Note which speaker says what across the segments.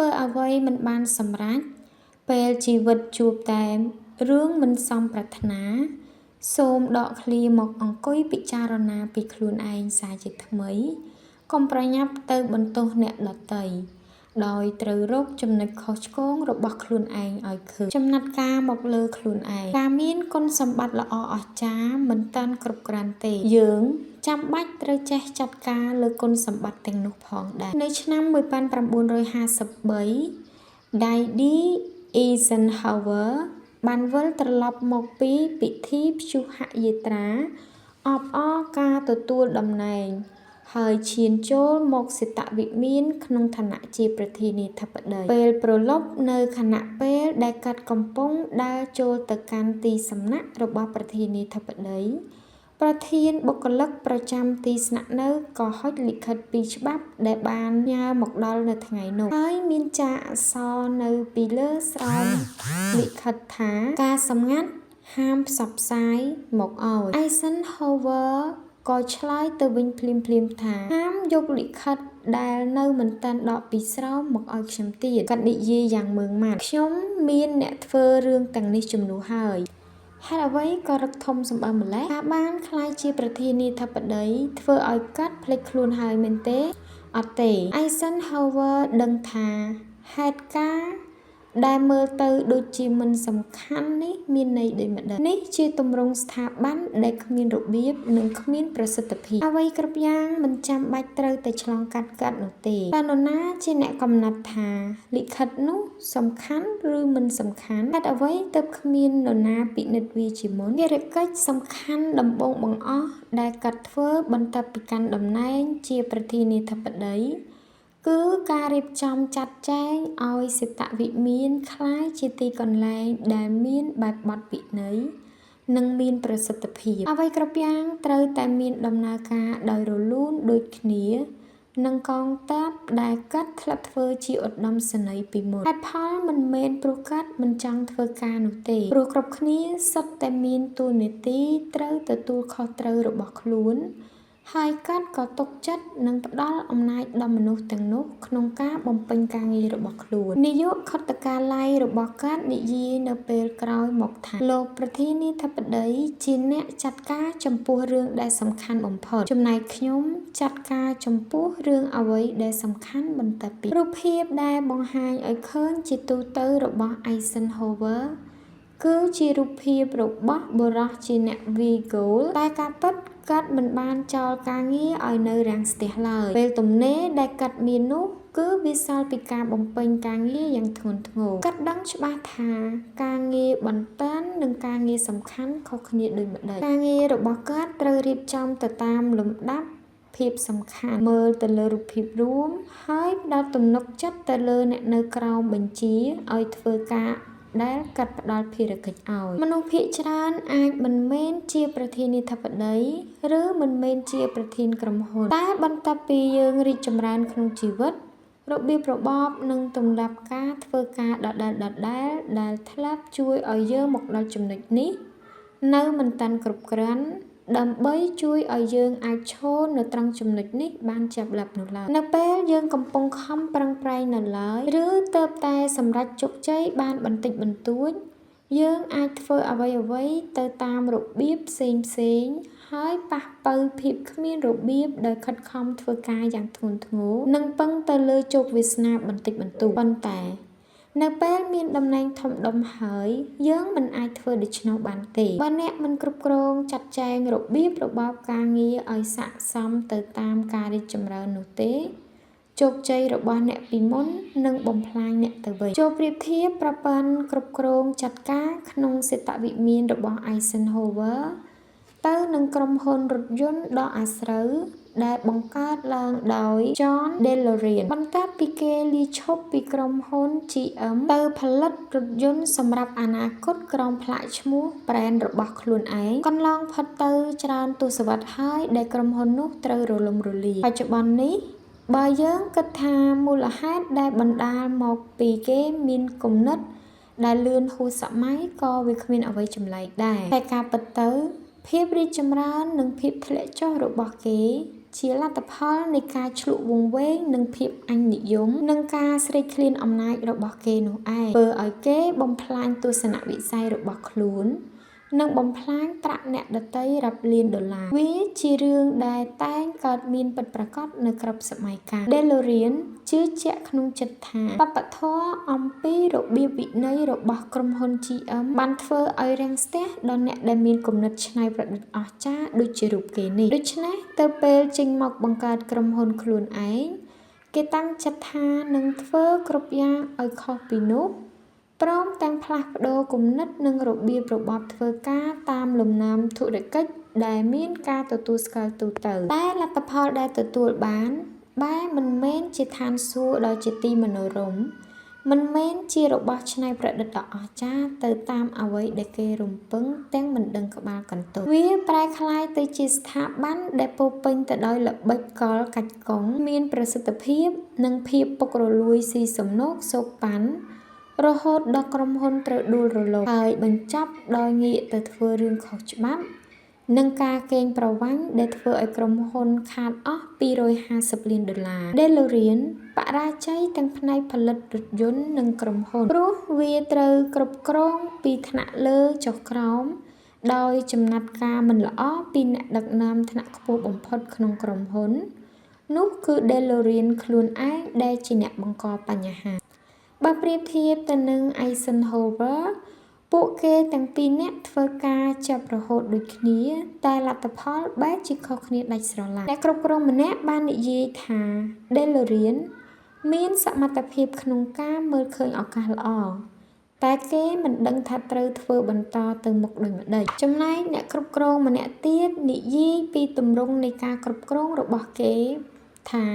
Speaker 1: ធ្វើអ្វីមិនបានសម្រេចពេលជីវិតជួបតែរឿងមិនសមប្រាថ្នាសូមដកឃ្លាមកអង្គុយពិចារណាពីខ្លួនឯងសាជាថ្មីកុំប្រញាប់ទៅបន្ទោសអ្នកដទៃដោយត្រូវរកចំណុចខុសឆ្គងរបស់ខ្លួនឯងឲ្យឃើញចំណាត់ការមកលើខ្លួនឯងការមានគុណសម្បត្តិល្អអស្ចារ្យមិនតាន់គ្រប់គ្រាន់ទេយើងចាំបាច់ត្រូវចេះចាត់ការលើគុណសម្បត្តិទាំងនោះផងដែរនៅឆ្នាំ1953 Didi Eisenhower បានវិលត្រឡប់មកពីពិធីព្យុហយាត្រាអបអរការទទួលតំណែងហើយឈានចូលមកសិតវិមានក្នុងឋានៈជាប្រធានាធិបតីពេលប្រឡប់នៅខណៈពេលដែលកាត់កំពុងដើរចូលទៅកាន់ទីសំណាក់របស់ប្រធានាធិបតីប្រធានបុគ្គលិកប្រចាំទីស្នាក់នៅក៏ហុចលិខិតពីច្បាប់ដែលបានញើមកដល់នៅថ្ងៃនោះហើយមានចាកអក្សរនៅពីលើស្រោមលិខិតថាការសម្ងាត់ហាមផ្សព្វផ្សាយមកឲ្យ Eisenhower ក៏ឆ្លើយទៅវិញភ្លាមៗថាហាមយកលិខិតដែលនៅមិនតាន់ដកពីស្រោមមកឲ្យខ្ញុំទៀតគាត់និយាយយ៉ាងម៉ឺងម៉ាត់ខ្ញុំមានអ្នកធ្វើរឿងទាំងនេះជំនួសហើយហេតុអ្វីក៏រឹកធំសម្បើមម្លេះការបានក្លាយជាប្រធានាធិបតីធ្វើឲ្យកាត់ភ្លេចខ្លួនហើយមែនទេអត់ទេ Eisenhower ដឹងថាហេតុការណ៍ដែលមើលទៅដូចជាមិនសំខាន់នេះមានន័យដូចម្ដេចនេះជាទម្រង់ស្ថាប័នដែលគ្មានរបៀបនិងគ្មានប្រសិទ្ធភាពអ្វីគ្រប់យ៉ាងមិនចាំបាច់ត្រូវតែឆ្លងកាត់នោះទេតែនរណាជាអ្នកកំណត់ថាលិខិតនោះសំខាន់ឬមិនសំខាន់ហេតុអ្វីទើបគ្មាននរណាពិនិត្យវាជាមុនភារកិច្ចសំខាន់ដំបូងបង្អស់ដែលកាត់ធ្វើបន្ទាប់ពីកាន់តំណែងជាប្រធានាធិបតីគឺការរៀបចំចាត់ចែងឲ្យសិតវិមានคล้ายជាទីកន្លែងដែលមានបែបបទពិន័យនិងមានប្រសិទ្ធភាពអ្វីគ្រប់យ៉ាងត្រូវតែមានដំណើរការដោយរលូនដូចគ្នានិងកងទ័ពដែលកាត់ធ្លាប់ធ្វើជាឧត្តមសេនីយ៍ពីមុនហេតុផលមិនមែនព្រោះកាត់មិនចង់ធ្វើការនោះទេព្រោះគ្រប់គ្នាសុទ្ធតែមានតួនាទីត្រូវទទួលខុសត្រូវរបស់ខ្លួនហើយកាត់ក៏ទុកចិត្តនិងផ្ដល់អំណាចដល់មនុស្សទាំងនោះក្នុងការបំពេញការងាររបស់ខ្លួននាយកខុទ្ទកាល័យរបស់កាត់និយាយនៅពេលក្រោយមកថាលោកប្រធានាធិបតីជាអ្នកចាត់ការចំពោះរឿងដែលសំខាន់បំផុតចំណែកខ្ញុំចាត់ការចំពោះរឿងអ្វីដែលសំខាន់បន្ទាប់ពីរូបភាពដែលបង្ហាញឲ្យឃើញជាទូទៅរបស់ Eisenhower គឺជារូបភាពរបស់បុរសជាអ្នកវាយហ្គោលតែការពិតកាត់មិនបានចោលការងារឲ្យនៅរាំងស្ទះឡើយពេលទំនេរដែលកាត់មាននោះគឺវាសល់ពីការបំពេញការងារយ៉ាងធ្ងន់ធ្ងរកាត់ដឹងច្បាស់ថាការងារបន្ទាន់និងការងារសំខាន់ខុសគ្នាដូចម្ដេចការងាររបស់កាត់ត្រូវរៀបចំទៅតាមលំដាប់ភាពសំខាន់មើលទៅលើរូបភាពរួមហើយផ្ដល់ទំនុកចិត្តទៅលើអ្នកនៅក្រោមបញ្ជាឲ្យធ្វើការដែលកាត់ផ្ដល់ភារកិច្ចឲ្យមនុស្សភាគច្រើនអាចមិនមែនជាប្រធានាធិបតីឬមិនមែនជាប្រធានក្រុមហ៊ុនតែបន្ទាប់ពីយើងរីកចម្រើនក្នុងជីវិតរបៀបរបបនិងទម្លាប់ការធ្វើការដដែលដែលធ្លាប់ជួយឲ្យយើងមកដល់ចំណុចនេះនៅមិនតាន់គ្រប់គ្រាន់ដើម្បីជួយឲ្យយើងអាចឈរនៅត្រង់ចំណុចនេះបានចាប់លាប់នោះឡើយនៅពេលយើងកំពុងខំប្រឹងប្រែងនៅឡើយឬទើបតែសម្រេចជោគជ័យបានបន្តិចបន្តួចយើងអាចធ្វើអ្វីទៅតាមរបៀបផ្សេងហើយប៉ះប៉ូវភាពគ្មានរបៀបដោយខិតខំធ្វើការយ៉ាងធ្ងន់ធ្ងរនិងពឹងទៅលើជោគវាសនាបន្តិចបន្តួចប៉ុន្តែនៅពេលមានតំណែងធំដុំហើយយើងមិនអាចធ្វើដូច្នោះបានទេបើអ្នកមិនគ្រប់គ្រងចាត់ចែងរបៀបរបបការងារឲ្យស័ក្តិសមទៅតាមការរីកចម្រើននោះទេជោគជ័យរបស់អ្នកពីមុននឹងបំផ្លាញអ្នកទៅវិញចូលប្រៀបធៀបប្រព័ន្ធគ្រប់គ្រងចាត់ការក្នុងសិតវិមានរបស់ Eisenhower ទៅនឹងក្រុមហ៊ុនរថយន្តដ៏អាស្រូវដែលបង្កើតឡើងដោយ John DeLorean បន្ទាប់ពីគេលាឈប់ពីក្រុមហ៊ុន GM ទៅផលិតរថយន្តសម្រាប់អនាគតក្រោមផ្លាកឈ្មោះ brand របស់ខ្លួនឯងកន្លងផុតទៅច្រើនទសវត្សរ៍ហើយដែលក្រុមហ៊ុននោះត្រូវរលំរលាយបច្ចុប្បន្ននេះបើយើងគិតថាមូលហេតុដែលបណ្ដាលមកពីគេមានគំនិតដែលលឿនហួសសម័យក៏វាគ្មានអ្វីចម្លែកដែរតែការពិតទៅភាពរីកចម្រើននិងភាពធ្លាក់ចុះរបស់គេ ជាលទ្ធផលនៃការឆ្លក់វង្វេងនិងភាពអញនិយមនិងការស្រេកឃ្លានអំណាចរបស់គេនោះឯងធ្វើឲ្យគេបំផ្លាញទស្សនវិស័យរបស់ខ្លួននិងបំផ្លាញប្រាក់អ្នកដទៃរាប់លានដុល្លារវាជារឿងដែលតែងកើតមានពិតប្រាកដនៅគ្រប់សម័យកាល DeLorean ជឿជាក់ក្នុងចិត្តថាវប្បធម៌អំពីរបៀបវិន័យរបស់ក្រុមហ៊ុន GM បានធ្វើឲ្យរាំងស្ទះដល់អ្នកដែលមានគំនិតច្នៃប្រឌិតអស្ចារ្យដូចជារូបគេនេះដូច្នេះទៅពេលចេញមកបង្កើតក្រុមហ៊ុនខ្លួនឯងគេតាំងចិត្តថានឹងធ្វើគ្រប់យ៉ាងឲ្យខុសពីនោះព្រមទាំងផ្លាស់ប្ដូរគំនិតនិងរបៀបរបបធ្វើការតាមលំនាំធុរកិច្ចដែលមានការទទួលស្គាល់ទូទៅតែលទ្ធផលដែលទទួលបានបែរមិនមែនជាឋានសួគ៌ដ៏ជាទីមនោរម្យមិនមែនជារបស់ច្នៃប្រឌិតដ៏អស្ចារ្យទៅតាមអ្វីដែលគេរំពឹងទាំងមិនដឹងក្បាលកន្ទុយវាប្រែក្លាយទៅជាស្ថាប័នដែលពោរពេញទៅដោយល្បិចកលកាច់កង់មានប្រសិទ្ធភាពនិងភាពពុករលួយស៊ីសំណូកសូកប៉ាន់រហូតដល់ក្រុមហ៊ុនត្រូវដួលរលំហើយបញ្ចប់ដោយងាកទៅធ្វើរឿងខុសច្បាប់និងការកេងប្រវ័ញ្ចដែលធ្វើឲ្យក្រុមហ៊ុនខាតអស់$250 លានDeLorean បរាជ័យទាំងផ្នែកផលិតរថយន្តនិងក្រុមហ៊ុនព្រោះវាត្រូវគ្រប់គ្រងពីថ្នាក់លើចុះក្រោមដោយចំណាត់ការមិនល្អពីអ្នកដឹកនាំថ្នាក់ខ្ពស់បំផុតក្នុងក្រុមហ៊ុននោះគឺ DeLorean ខ្លួនឯងដែលជាអ្នកបង្កបញ្ហាបើប្រៀបធៀបទៅនឹង Eisenhower ពួកគេទាំងពីរនាក់ធ្វើការចាប់រហូតដូចគ្នាតែលទ្ធផលបែរជាខុសគ្នាដាច់ស្រឡះអ្នកគ្រប់គ្រងម្នាក់បាននិយាយថា DeLorean មានសមត្ថភាពក្នុងការមើលឃើញឱកាសល្អតែគេមិនដឹងថាត្រូវធ្វើបន្តទៅមុខដូចម្តេចចំណែកអ្នកគ្រប់គ្រងម្នាក់ទៀតនិយាយពីទម្រង់នៃការគ្រប់គ្រងរបស់គេថា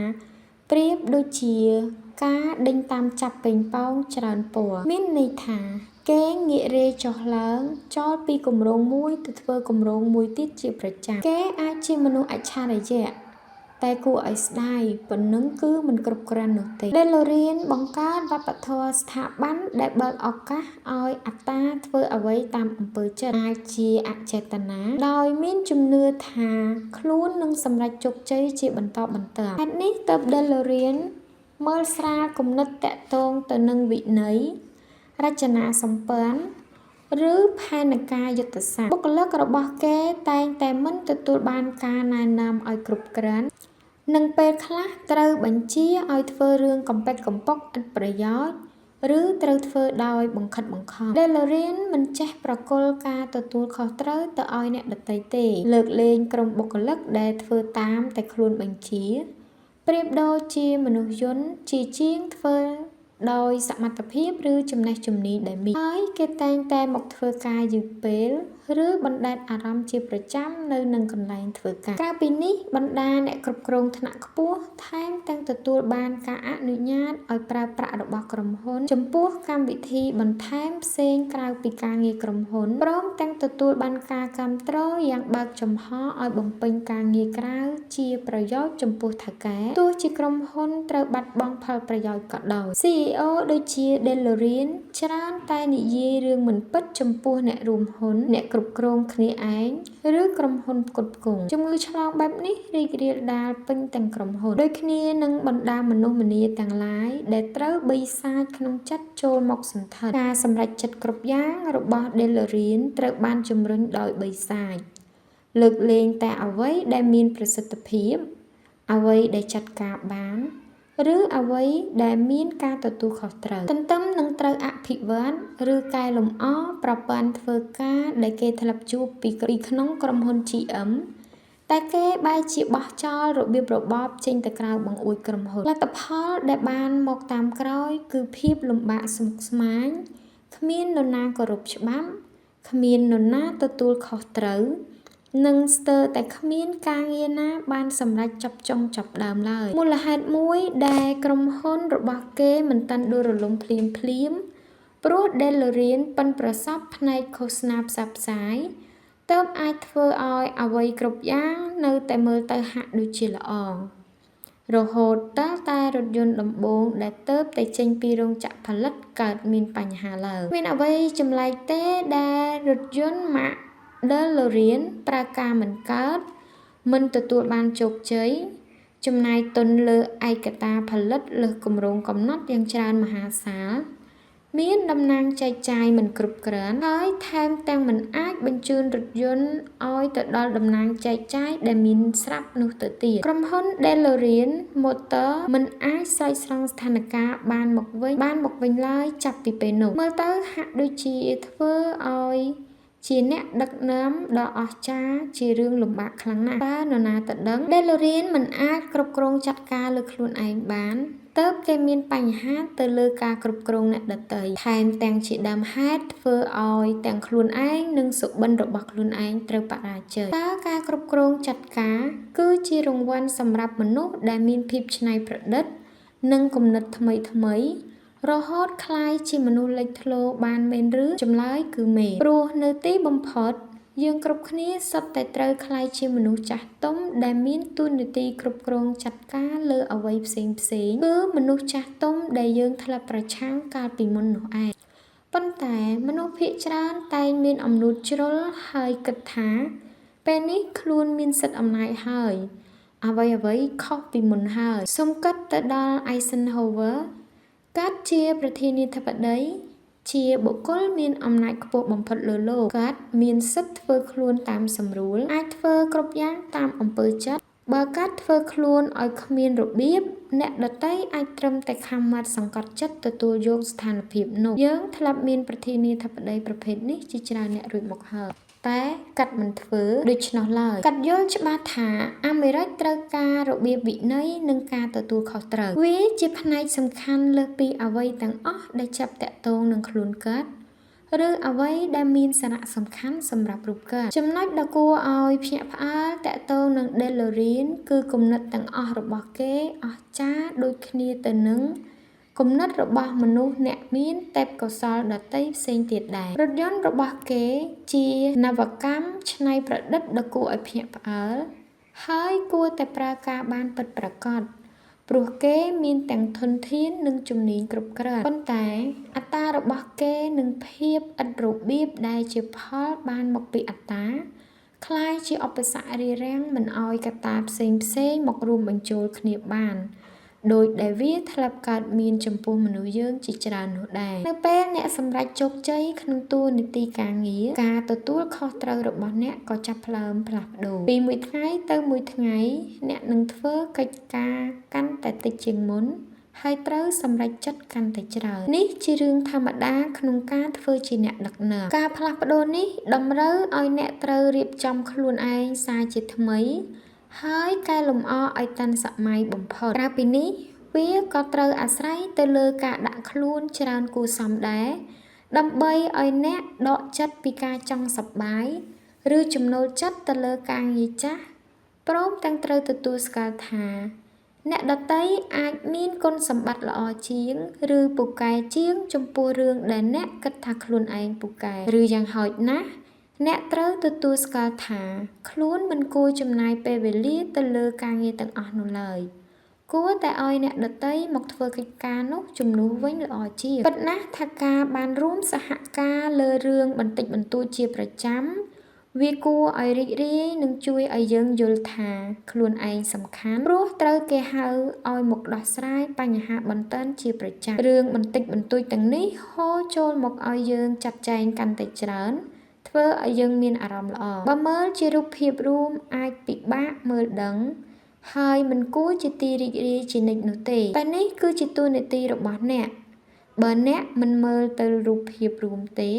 Speaker 1: ប្រៀបដូចជាការដេញតាមចាប់ប៉េងប៉ោងច្រើនពណ៌មានន័យថាគេងាករេចុះឡើងចោលពីគម្រោងមួយទៅធ្វើគម្រោងមួយទៀតជាប្រចាំគេអាចជាមនុស្សអច្ឆរិយៈតែគួរឲ្យស្ដាយប៉ុណ្ណឹងគឺមិនគ្រប់គ្រាន់នោះទេ DeLorean បង្កើតវប្បធម៌ស្ថាប័នដែលបើកឱកាសឲ្យអត្តាធ្វើអ្វីតាមអំពើចិត្តអាចជាអចេតនាដោយមានជំនឿថាខ្លួននឹងសម្រេចជោគជ័យជាបន្តបន្ទាប់ហេតុនេះទើប DeLorean មើលស្រាលគំនិតតាក់ទងទៅនឹងវិន័យរចនាសម្ព័ន្ធឬផែនការយុទ្ធសាស្ត្របុគ្គលិករបស់គេតែងតែមិនទទួលបានការណែនាំឲ្យគ្រប់គ្រាន់និងពេលខ្លះត្រូវបញ្ជាឲ្យធ្វើរឿងកំពេចកំប៉ុកឥតប្រយោជន៍ឬត្រូវធ្វើដោយបង្ខិតបង្ខំ DeLorean មិនចេះប្រគល់ការទទួលខុសត្រូវទៅឲ្យអ្នកដទៃទេលើកលែងក្រុមបុគ្គលិកដែលធ្វើតាមតែខ្លួនបញ្ជាប្រៀបដូចជាមនុស្សយន្តជាជាងធ្វើដោយសមត្ថភាពឬចំណេះជំនាញដែលមានហើយគេតែងតែមកធ្វើការយឺតពេលឬបណ្ដេតអារម្មណ៍ជាប្រចាំនៅនឹងកន្លែងធ្វើការក្រៅពីនេះបណ្ដាអ្នកគ្រប់គ្រងថ្នាក់ខ្ពស់ថែមទាំងទទួលបានការអនុញ្ញាតឲ្យប្រើប្រាក់របស់ក្រុមហ៊ុនចំពោះកម្មវិធីបន្ថែមផ្សេងក្រៅពីការងារក្រុមហ៊ុនព្រមទាំងទទួលបានការគាំទ្រយ៉ាងបើកចំហឲ្យបំពេញការងារក្រៅជាប្រយោជន៍ចំពោះថៅកែទោះជាក្រុមហ៊ុនត្រូវបាត់បង់ផលប្រយោជន៍ក៏ដោយ CEO ដូចជា DeLorean ច្រើនតែនិយាយរឿងមិនពិតចំពោះអ្នករួមហ៊ុនអ្នកគ្រប់គ្រងគ្នាឯងឬក្រុមហ៊ុនផ្គត់ផ្គង់ជំងឺឆ្លងបែបនេះរីករាលដាលពេញទាំងក្រុមហ៊ុនដូចគ្នានឹងបណ្ដាមនុស្សម្នាទាំងឡាយដែលត្រូវបិសាចក្នុងចិត្តចូលមកសន្ធិដ្ឋការសម្រេចចិត្តគ្រប់យ៉ាងរបស់ DeLorean ត្រូវបានជំរុញដោយបិសាចលើកលែងតែអ្វីដែលមានប្រសិទ្ធភាពអ្វីដែលចាត់ការបានឬអ្វីដែលមានការទទួលខុសត្រូវទន្ទឹមនឹងត្រូវអភិវឌ្ឍឬកែលម្អប្រព័ន្ធធ្វើការដែលគេធ្លាប់ជួបពីក្នុងក្រុមហ៊ុន GM តែគេបែរជាបោះចោលរបៀបរបបចេញទៅក្រៅបង្អួចក្រុមហ៊ុនលទ្ធផលដែលបានមកតាមក្រោយគឺភាពលំបាកស្មុគស្មាញគ្មាននរណាគោរពច្បាប់គ្មាននរណាទទួលខុសត្រូវនិងស្ទើរតែគ្មានការងារណាបានសម្រេចចាប់ចុងចាប់ដើមឡើយមូលហេតុមួយដែលក្រុមហ៊ុនរបស់គេមិនតាន់ដួលរលំភ្លាមព្រោះ DeLorean ប៉ិនប្រសប់ផ្នែកឃោសនាផ្សព្វផ្សាយទើបអាចធ្វើឲ្យអ្វីគ្រប់យ៉ាងនៅតែមើលទៅហាក់ដូចជាល្អរហូតដល់តែរថយន្តដំបូងដែលទើបតែចេញពីរោងចក្រផលិតកើតមានបញ្ហាឡើងមានអ្វីចម្លែកទេដែលរថយន្តម៉ាកDeLorean ប្រើការមិនកើត មិនទទួលបានជោគជ័យចំណាយទុនលើឯកតាផលិតលើសគម្រោងកំណត់យ៉ាងច្រើនមហាសាលមានតំណែងចែកចាយមិនគ្រប់គ្រាន់ហើយថែមទាំងមិនអាចបញ្ជូនរថយន្តឲ្យទៅដល់តំណែងចែកចាយដែលមានស្រាប់នោះទៅទៀតក្រុមហ៊ុន DeLorean Motor មិនអាចស្រោចស្រង់ស្ថានភាពបានមកវិញឡើយចាប់ពីពេលនោះមើលទៅហាក់ដូចជាធ្វើឲ្យជាអ្នកដឹកនាំដ៏អស្ចារ្យជារឿងលំបាកខ្លាំងណាស់តើនរណាទៅដឹង DeLorean មិនអាចគ្រប់គ្រងចាត់ការលើខ្លួនឯងបានទើបគេមានបញ្ហាទៅលើការគ្រប់គ្រងអ្នកដទៃថែមទាំងជាដើមហេតុធ្វើឲ្យទាំងខ្លួនឯងនិងសុបិនរបស់ខ្លួនឯងត្រូវបរាជ័យតើការគ្រប់គ្រងចាត់ការគឺជារង្វាន់សម្រាប់មនុស្សដែលមានភាពច្នៃប្រឌិតនិងគំនិតថ្មីរហូតคล้ายជាមនុស្សលេចធ្លោបានមែនឬចម្លើយគឺមេព្រោះនៅទីបំផុតយើងគ្រប់គ្នាសុទ្ធតែត្រូវคล้ายជាមនុស្សចាស់ទុំដែលមានតួនាទីគ្រប់គ្រងចាត់ការលើអ្វីផ្សេងគឺមនុស្សចាស់ទុំដែលយើងធ្លាប់ប្រឆាំងកាលពីមុននោះឯងប៉ុន្តែមនុស្សភាគច្រើនតែងមានអំនួតជ្រុលហើយគិតថាពេលនេះខ្លួនមានសិទ្ធិអំណាចហើយអ្វីខុសពីមុនហើយសូមគិតទៅដល់ Eisenhower គាត់ជាប្រធានាធិបតីជាបុគ្គលមានអំណាចខ្ពស់បំផុតលើលោកគាត់មានសិទ្ធិធ្វើខ្លួនតាមសម្រួលអាចធ្វើគ្រប់យ៉ាងតាមអំពើចិត្តបើគាត់ធ្វើខ្លួនឲ្យគ្មានរបៀបអ្នកដទៃអាចត្រឹមតែខំមាត់សង្កត់ចិត្តទទួលយកស្ថានភាពនោះយើងធ្លាប់មានប្រធានាធិបតីប្រភេទនេះជាច្រើនអ្នករួចមកហើយតែកាត់មិនធ្វើដូច្នោះឡើយកាត់យល់ច្បាស់ថាអាមេរិកត្រូវការរបៀបវិន័យនិងការទទួលខុសត្រូវវាជាផ្នែកសំខាន់លើសពីអ្វីទាំងអស់ដែលចាប់តាក់ទងនឹងខ្លួនគាត់ឬអ្វីដែលមានសារៈសំខាន់សម្រាប់រូបគាត់ចំណុចដ៏គួរឲ្យភ្ញាក់ផ្អើលតាក់ទងនឹង DeLorean គឺគំនិតទាំងអស់របស់គេអស្ចារ្យដូចគ្នាទៅនឹងគំនិតរបស់មនុស្សអ្នកមានទេពកោសល្យដទៃផ្សេងទៀតដែររថយន្តរបស់គេជានវកម្មច្នៃប្រឌិតដ៏គួរឲ្យភ្ញាក់ផ្អើលហើយគួរតែប្រើការបានពិតប្រាកដព្រោះគេមានទាំងធនធាននិងជំនាញគ្រប់គ្រាន់ប៉ុន្តែអត្តារបស់គេនិងភាពឥតរបៀបដែលជាផលបានមកពីអត្តាคล้ายជាឧបសគ្គរារាំងមិនឲ្យកត្តាផ្សេងមករួមបញ្ចូលគ្នាបានដោយដែលវាធ្លាប់កើតមានចំពោះមនុស្សយើងជាច្រើននោះដែរនៅពេលអ្នកសម្រេចជោគជ័យក្នុងតួនាទីការងារការទទួលខុសត្រូវរបស់អ្នកក៏ចាប់ផ្ដើមផ្លាស់ប្ដូរពីមួយថ្ងៃទៅមួយថ្ងៃអ្នកនឹងធ្វើកិច្ចការកាន់តែតិចជាងមុនហើយត្រូវសម្រេចចិត្តកាន់តែច្រើននេះជារឿងធម្មតាក្នុងការធ្វើជាអ្នកដឹកនាំការផ្លាស់ប្ដូរនេះតម្រូវឲ្យអ្នកត្រូវរៀបចំខ្លួនឯងសារជាថ្មីហើយកែលម្អឲ្យតាន់សម័យបំផុតក្រៅពីនេះវាក៏ត្រូវអាស្រ័យទៅលើការដាក់ខ្លួនច្រើនគួរសមដែរដើម្បីឲ្យអ្នកដកចិត្តពីការចង់សប្បាយឬចំណូលចិត្តទៅលើការងារចាស់ព្រមទាំងត្រូវទទួលស្គាល់ថាអ្នកដទៃអាចមានគុណសម្បត្តិល្អជាងឬពូកែជាងចំពោះរឿងដែលអ្នកគិតថាខ្លួនឯងពូកែឬយ៉ាងហោចណាស់អ្នកត្រូវទទួលស្គាល់ថាខ្លួនមិនគួរចំណាយពេលវេលាទៅលើការងារទាំងអស់នោះឡើយគួរតែឲ្យអ្នកដទៃមកធ្វើកិច្ចការនោះជំនួសវិញល្អជាងពិតណាស់ថាការបានរួមសហការលើរឿងបន្តិចបន្តួចជាប្រចាំវាគួរឲ្យរីករាយនិងជួយឲ្យយើងយល់ថាខ្លួនឯងសំខាន់ព្រោះត្រូវគេហៅឲ្យមកដោះស្រាយបញ្ហាបន្ទាន់ជាប្រចាំរឿងបន្តិចបន្តួចទាំងនេះហូរចូលមកឲ្យយើងចាត់ចែងកាន់តែច្រើនធ្វើឲ្យយើងមានអារម្មណ៍ល្អបើមើលជារូបភាពរួមអាចពិបាកមើលដឹងហើយមិនគួរជាទីរីករាយជានិច្ចនោះទេតែនេះគឺជាតួនាទីរបស់អ្នកបើអ្នកមិនមើលទៅរូបភាពរួមទេ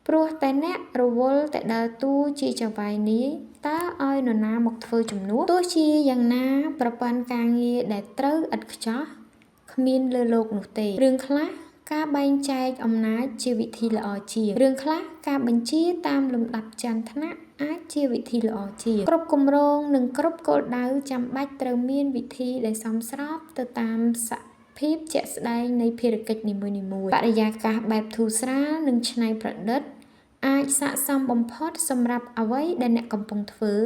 Speaker 1: ព្រោះតែអ្នករវល់តែដើរតួជាចៅហ្វាយនាយតើឲ្យនរណាមកធ្វើជំនួសទោះជាយ៉ាងណាប្រព័ន្ធការងារដែលត្រូវឥតខ្ចោះគ្មានលើโลกនោះទេរឿងខ្លះការបែងចែកអំណាចជាវិធីល្អជាងរឿងខ្លះការបញ្ជាតាមលំដាប់ចន្ទថ្នាក់អាចជាវិធីល្អជាងគ្រប់គម្រោងនិងគ្រប់គោលដៅចាំបាច់ត្រូវមានវិធីដែលសមស្របទៅតាមសភាពជាក់ស្ដែងនៃភារកិច្ចនីមួយៗបរិយាកាសបែបធូរស្រាលនិងច្នៃប្រឌិតអាចស័ក្តិសមបំផុតសម្រាប់អ្វីដែលអ្នកកំពុងធ្វើ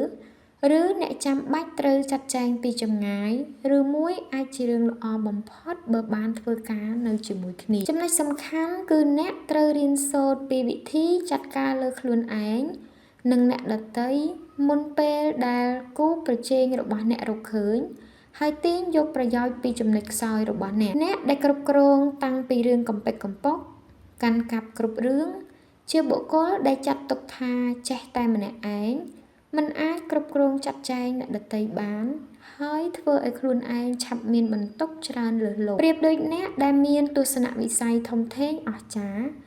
Speaker 1: ឬអ្នកចាំបាច់ត្រូវចាត់ចែងពីចម្ងាយឬមួយអាចជារឿងល្អបំផុតបើបានធ្វើការនៅជាមួយគ្នាចំណុចសំខាន់គឺអ្នកត្រូវរៀនសូត្រពីវិធីចាត់ការលើខ្លួនឯង និងអ្នកដទៃមុនពេលដែលគូប្រជែងរបស់អ្នករកឃើញហើយទាញយកប្រយោជន៍ពីចំណុចខ្សោយរបស់អ្នកដែលគ្រប់គ្រងតាំងពីរឿងកំពេចកំប៉ុកកាន់កាប់គ្រប់រឿងជាបុគ្គលដែលចាត់ទុកថាចេះតែម្នាក់ឯងមិនអាចគ្រប់គ្រងចាត់ចែងអ្នកដទៃបានហើយធ្វើឲ្យខ្លួនឯងឆាប់មានបន្ទុកច្រើនលើសលប់ប្រៀបដូចអ្នកដែលមានទស្សនវិស័យធំធេងអស្ចារ្យ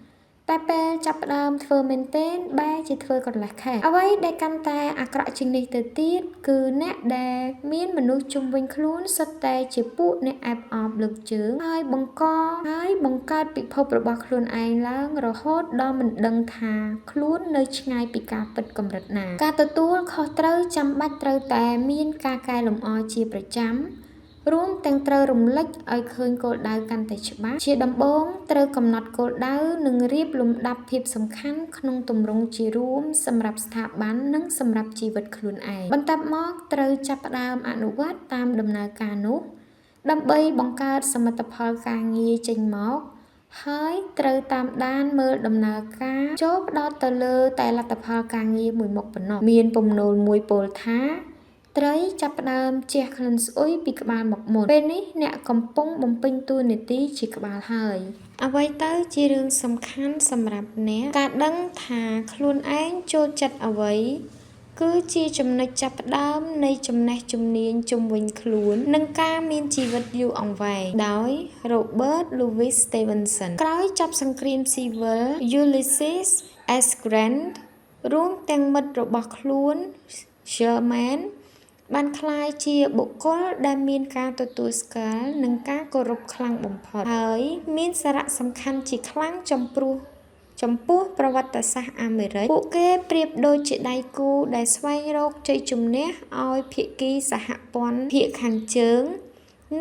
Speaker 1: តែពេលចាប់ផ្ដើមធ្វើមែនទែនបែរជាធ្វើកន្លះខែអ្វីដែលកាន់តែអាក្រក់ជាងនេះទៅទៀតគឺអ្នកដែលមានមនុស្សជុំវិញខ្លួនសុទ្ធតែជាពួកអ្នកអែបអបលើកជើងហើយបង្កើតពិភពរបស់ខ្លួនឯងឡើងរហូតដល់មិនដឹងថាខ្លួននៅឆ្ងាយពីការពិតកម្រិតណាការទទួលខុសត្រូវចាំបាច់ត្រូវតែមានការកែលម្អជាប្រចាំរួមទាំងត្រូវរំលឹកឲ្យឃើញគោលដៅកាន់តែច្បាស់ជាដំបូងត្រូវកំណត់គោលដៅនិងរៀបលំដាប់ភាពសំខាន់ក្នុងទម្រង់ជារួមសម្រាប់ស្ថាប័ននិងសម្រាប់ជីវិតខ្លួនឯងបន្ទាប់មកត្រូវចាប់ផ្ដើមអនុវត្តតាមដំណើរការនោះដើម្បីបង្កើតសមិទ្ធផលការងារចេញមកហើយត្រូវតាមដានមើលដំណើរការចូលផ្ដោតទៅលើតែលទ្ធផលការងារមួយមុខប៉ុណ្ណោះមានពំនូលមួយពោលថាត្រីចាប់ផ្ដើមជះក្លិនស្អុយពីក្បាលមកមុនពេលនេះអ្នកកំពុងបំពេញតួនាទីជាក្បាលហើយអ្វីទៅជារឿងសំខាន់សម្រាប់អ្នកការដឹងថាខ្លួនឯងចូលចិត្តអ្វីគឺជាចំណុចចាប់ផ្ដើមនៃចំណេះជំនាញជុំវិញខ្លួននិងការមានជីវិតយូរអង្វែងដោយ Robert Louis Stevenson ក្រោយចប់សង្គ្រាមស៊ីវិល Ulysses S. Grant រួមទាំងមិត្តរបស់ខ្លួន Sherman បានក្លាយជាបុគ្គលដែលមានការទទួលស្គាល់និងការគោរពខ្លាំងបំផុតហើយមានសារៈសំខាន់ជាខ្លាំងចំពោះប្រវត្តិសាស្ត្រអាមេរិកពួកគេប្រៀបដូចជាដៃគូដែលស្វែងរកជ័យជំនះឲ្យភាគីសហព័ន្ធភាគខាងជើង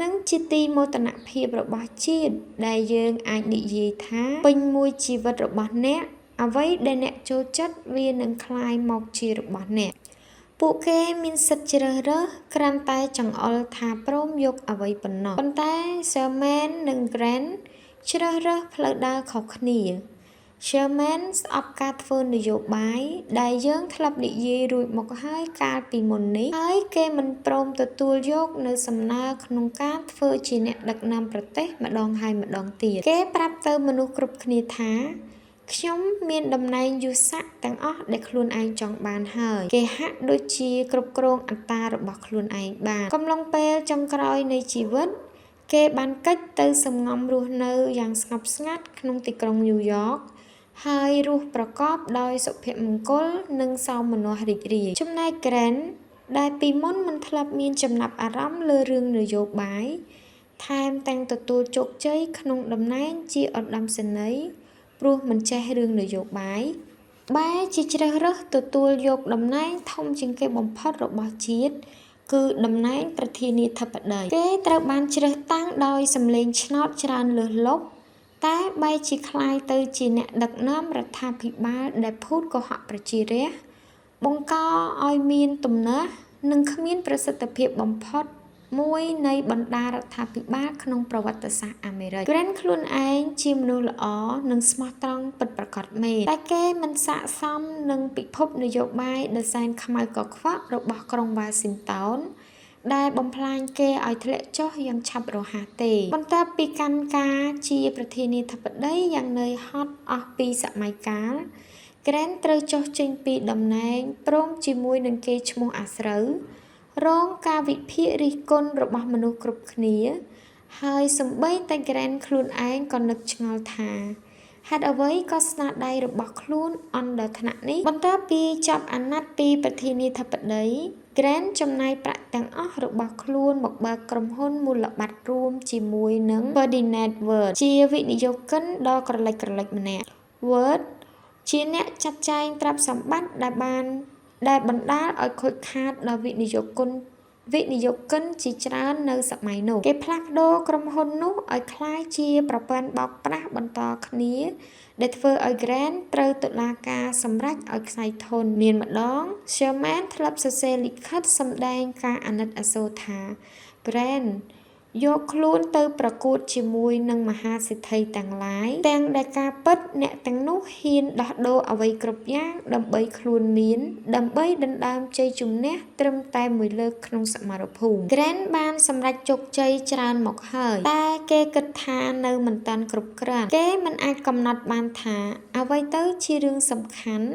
Speaker 1: និងជាទីមោទនភាពរបស់ជាតិដែលយើងអាចនិយាយថាពេញមួយជីវិតរបស់អ្នកអ្វីដែលអ្នកចូលចិត្តវានឹងคล้ายមកជារបស់អ្នកពួកគេមានសិទ្ធិជ្រើសរើសគ្រាន់តែចង្អុលថាព្រមយកអ្វីប៉ុណ្ណោះប៉ុន្តែ Sherman និង Grant ជ្រើសរើសផ្លូវដើរខុសគ្នា Sherman ស្អប់ការធ្វើនយោបាយដែលយើងធ្លាប់និយាយរួចមកហើយកាលពីមុននេះហើយគេមិនព្រមទទួលយកនៅសំណើក្នុងការធ្វើជាអ្នកដឹកនាំប្រទេសម្ដងហើយម្ដងទៀតគេប្រាប់ទៅមនុស្សគ្រប់គ្នាថាខ្ញុំមានតំណែងយុស័ក្តិទាំងអស់ដែលខ្លួនឯងចង់បានហើយគេហាក់ដូចជាគ្រប់គ្រងអត្តារបស់ខ្លួនឯងបានកំឡុងពេលចុងក្រោយនៃជីវិតគេបានកិច្ចទៅសំងំរស់នៅយ៉ាងស្ងប់ស្ងាត់ក្នុងទីក្រុងញូវយ៉កហើយរស់ប្រកបដោយសុភមង្គលនិងសោមនស្សរីករាយចំណែក Grant ដែលពីមុនមិនធ្លាប់មានចំណាប់អារម្មណ៍លើរឿងនយោបាយថែមទាំងទទួលជោគជ័យក្នុងតំណែងជាឧត្តមសេនីយ៍ព្រោះមិនចេះរឿងនយោបាយបែរជាជ្រើសរើសទទួលយកតំណែងធំជាងគេបំផុតរបស់ជាតិគឺតំណែងប្រធានាធិបតីគេត្រូវបានជ្រើសតាំងដោយសម្លេងឆ្នោតច្រើនលើសលប់តែបែរជាคล้ายទៅជាអ្នកដឹកនាំរដ្ឋាភិបាលដែលភូតកុហកប្រជារាស្ត្របង្កឲ្យមានទំនាស់និងគ្មានប្រសិទ្ធភាពបំផុតមួយនៃបណ្ដារដ្ឋាភិបាលក្នុងប្រវត្តិសាស្ត្រអាមេរិក Grant ខ្លួនឯងជាមនុស្សល្អនិងស្មោះត្រង់ពិតប្រាកដមែនតែគេមិនស័ក្តិសមនឹងពិភពនយោបាយដ៏សែនខ្មៅកខ្វក់របស់ក្រុង Washington ដែលបំផ្លាញគេឲ្យធ្លាក់ចុះយ៉ាងឆាប់រហ័សទេបន្ទាប់ពីកាន់ការជាប្រធានាធិបតីយ៉ាងនឿយហត់អស់ពីសម័យកាល Grant ត្រូវចុះចេញពីតំណែងព្រមជាមួយនឹងគេឈ្មោះអាស្រូវរងការវិភាគរិះគន់របស់មនុស្សគ្រប់គ្នាហើយសម្បីតែ Grant ខ្លួនឯងក៏នឹកឆ្ងល់ថាហេតុអ្វីក៏ស្នាដៃរបស់ខ្លួនអន់ដល់ថ្នាក់នេះបន្ទាប់ពីចាប់អាណត្តិពីប្រធានាធិបតី Grant ចំណាយប្រាក់ទាំងអស់របស់ខ្លួនមកបើកក្រុមហ៊ុនមូលបត្ររួមជាមួយនឹង Ferdinand Ward ជាវិនិយោគិនដ៏ក្រឡិចម្នាក់ Ward ជាអ្នកចាត់ចែងទ្រព្យសម្បត្តិដែលបណ្ដាលឲ្យខូចខាតដល់វិនិយោគិនជាច្រើននៅសម័យនោះគេផ្លាស់ប្ដូរក្រុមហ៊ុននោះឲ្យក្លាយជាប្រព័ន្ធបោកប្រាស់បន្តគ្នាដែលធ្វើឲ្យ Grant ត្រូវតុលាការសម្រេចឲ្យខ្សែធនមានម្ដង Sherman ធ្លាប់សរសេរលិខិតសម្ដែងការអាណិតអាសូរថា Grant យកខ្លួនទៅប្រកួតជាមួយនឹងមហាសិទ្ធិទាំងឡាយទាំងដែលការពិតអ្នកទាំងនោះហ៊ានដោះដូរអ្វីគ្រប់យ៉ាងដើម្បីខ្លួនមានដើម្បីដណ្ដើមជ័យជំនះត្រឹមតែមួយលើកក្នុងសមរភូមិ Grant បានសម្រេចជោគជ័យច្រើនមកហើយតែគេគិតថានៅមិនតាន់គ្រប់គ្រាន់គេមិនអាចកំណត់បានថាអ្វីទៅជារឿងសំខាន់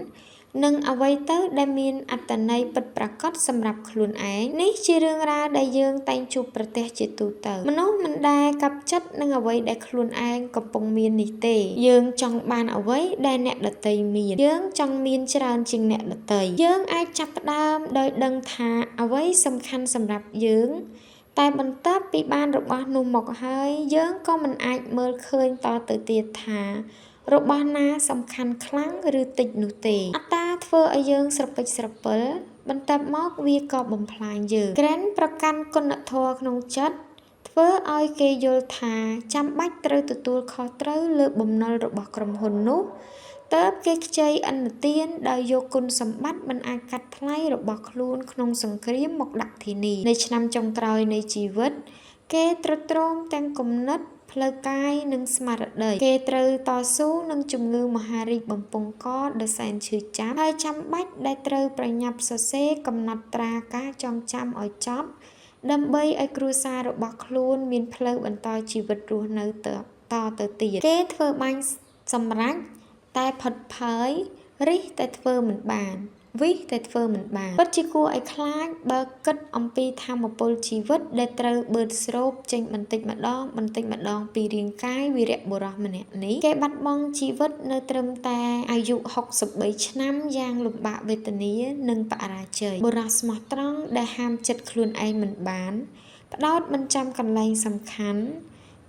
Speaker 1: និងអ្វីទៅដែលមានអត្ថន័យពិតប្រាកដសម្រាប់ខ្លួនឯងនេះជារឿងរ៉ាវដែលយើងតែងជួបប្រទះជាទូទៅមនុស្សមិនដែលកាប់ចិត្តនឹងអ្វីដែលខ្លួនឯងកំពុងមាននេះទេយើងចង់បានអ្វីដែលអ្នកដទៃមានយើងចង់មានច្រើនជាងអ្នកដទៃយើងអាចចាប់ផ្ដើមដោយដឹងថាអ្វីសំខាន់សម្រាប់យើងតែបន្ទាប់ពីបានរបស់នោះមកហើយយើងក៏មិនអាចមើលឃើញតទៅទៀតថារបស់ណាសំខាន់ខ្លាំងឬតិចនោះទេអត្តាធ្វើឲ្យយើងស្រពេចស្រពិលបន្ទាប់មកវាក៏បំផ្លាញយើង Grant ប្រកាន់គុណធម៌ក្នុងចិត្តធ្វើឲ្យគេយល់ថាចាំបាច់ត្រូវទទួលខុសត្រូវលើបំណុលរបស់ក្រុមហ៊ុននោះទើបគេខ្ចីឥណទានដោយយកគុណសម្បត្តិមិនអាចកាត់ថ្លៃរបស់ខ្លួនក្នុងសង្គ្រាមមកដាក់ទីនេះនៅឆ្នាំចុងក្រោយនៃជីវិតគេទ្រុឌទ្រោមទាំងគំនិតផ្លូវកាយនិងស្មារតីគេត្រូវតស៊ូនឹងជំងឺមហារីកបំពង់កដ៏សែនឈឺចាប់ហើយចាំបាច់ដែលត្រូវប្រញាប់សរសេរកំណត់ត្រាការចងចាំឲ្យចប់ដើម្បីឲ្យគ្រួសាររបស់ខ្លួនមានផ្លូវបន្តជីវិតរស់នៅតទៅទៀតគេធ្វើបាញ់សម្រេចតែផុតផើយរិះតែធ្វើមិនបានវិសតែធ្វើមិនបានពិតជាគួរឲ្យខ្លាចបើគិតអំពីធម៌ពលជីវិតដែលត្រូវបឺតស្រូបចេញបន្តិចម្ដងពីរាងកាយវីរៈបុរសម្នាក់នេះគេបាត់បង់ជីវិតនៅត្រឹមតែអាយុ63ឆ្នាំយ៉ាងលំបាកវេទនានិងបរាជ័យបុរសស្មោះត្រង់ដែលហាមចិត្តខ្លួនឯងមិនបានផ្ដោតមិនចាំកន្លែងសំខាន់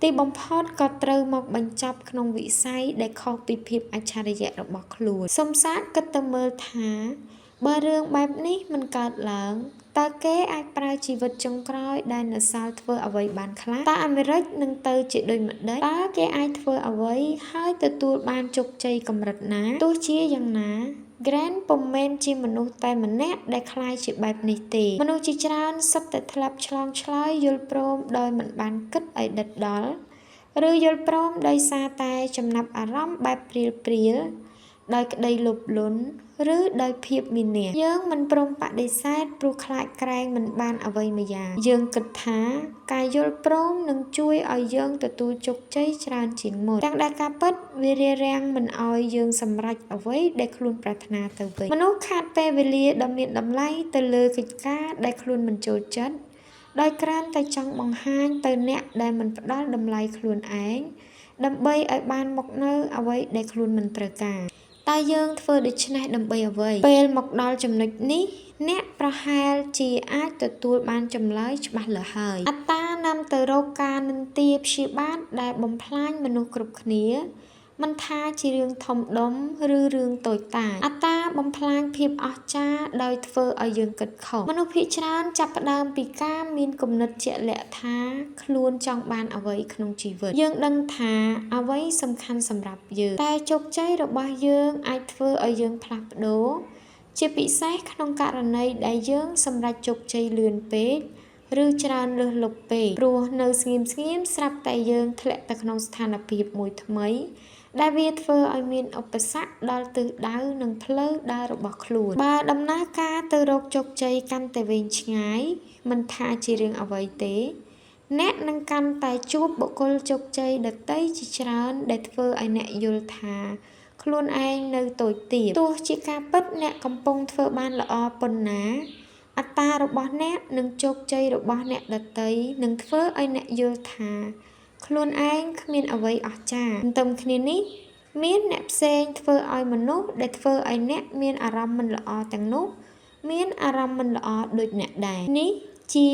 Speaker 1: ទីបំផុតក៏ត្រូវមកបញ្ចប់ក្នុងវិស័យដែលខុសពីភាពអច្ឆរិយៈរបស់ខ្លួនសំសាកគិតទៅមើលថាបើរឿងបែបនេះមិនកើតឡើងតើគេអាចប្រើជីវិតចុងក្រោយដែលនៅសល់ធ្វើអ្វីបានខ្លះតើអាមេរិកនឹងទៅជាដូចម្ដេចតើគេអាចធ្វើអ្វីហើយទទួលបានជោគជ័យកម្រិតណាទោះជាយ៉ាងណាGrant ពុំមែនជាមនុស្សតែម្នាក់ដែលខ្លាយជាបែបនេះទេមនុស្សជាច្រើនសុទ្ធតែធ្លាប់ឆ្លងឆ្លើយយល់ព្រមដោយមិនបានគិតឲ្យដិតដល់ឬយល់ព្រមដោយសារតែចំណាប់អារម្មណ៍បែបព្រាលដោយក្តីលោភលន់ឬដោយភាពមានះយើងមិនព្រមបដិសេធព្រោះខ្លាចក្រែងមិនបានអ្វីមួយយ៉ាងយើងគិតថាការយល់ព្រមនឹងជួយឲ្យយើងទទួលជោគជ័យច្រើនជាងមុនទាំងដែលការពិតវារារាំងមិនឲ្យយើងសម្រេចអ្វីដែលខ្លួនប្រាថ្នាទៅវិញមនុស្សខាតពេលវេលាដ៏មានតម្លៃទៅលើកិច្ចការដែលខ្លួនមិនចូលចិត្តដោយគ្រាន់តែចង់បង្ហាញទៅអ្នកដែលមិនផ្ដល់តម្លៃខ្លួនឯងដើម្បីឲ្យបានមកនៅអ្វីដែលខ្លួនមិនត្រូវការតើយើងធ្វើដូច្នេះដើម្បីអ្វីពេលមកដល់ចំណុចនេះអ្នកប្រហែលជាអាចទទួលបានចម្លើយច្បាស់លាស់ហើយអត្តានាំទៅរកការនិន្ទាព្យាបាទដែលបំផ្លាញមនុស្សគ្រប់គ្នាមិនថាជារឿងធំដុំឬរឿងតូចតាចអត្តាបំផ្លាញភាពអស្ចារ្យដោយធ្វើឲ្យយើងគិតខុសមនុស្សភាគច្រើនចាប់ផ្ដើមពីការមានគំនិតជាក់លាក់ថាខ្លួនចង់បានអ្វីក្នុងជីវិតយើងដឹងថាអ្វីសំខាន់សម្រាប់យើងតែជោគជ័យរបស់យើងអាចធ្វើឲ្យយើងផ្លាស់ប្ដូរជាពិសេសក្នុងករណីដែលយើងសម្រេចជោគជ័យលឿនពេកឬច្រើនលើសលប់ពេកព្រោះនៅស្ងៀមស្រាប់តែយើងធ្លាក់ទៅក្នុងស្ថានភាពមួយថ្មីដែលវាធ្វើឲ្យមានឧបសគ្គដល់ទិសដៅនិងផ្លូវដើររបស់ខ្លួនបើដំណើរការទៅរកជោគជ័យកាន់តែវែងឆ្ងាយមិនថាជារឿងអ្វីទេអ្នកនឹងកាន់តែជួបបុគ្គលជោគជ័យដទៃជាច្រើនដែលធ្វើឲ្យអ្នកយល់ថាខ្លួនឯងនៅតូចទាបទោះជាការពិតអ្នកកំពុងធ្វើបានល្អប៉ុណ្ណាអត្តារបស់អ្នកនិងជោគជ័យរបស់អ្នកដទៃនឹងធ្វើឲ្យអ្នកយល់ថាខ្លួនឯងគ្មានអ្វីអស្ចារ្យទន្ទឹមគ្នានេះមានអ្នកផ្សេងធ្វើឲ្យមនុស្សដែលធ្វើឲ្យអ្នកមានអារម្មណ៍មិនល្អទាំងនោះមានអារម្មណ៍មិនល្អដូចអ្នកដែរនេះជា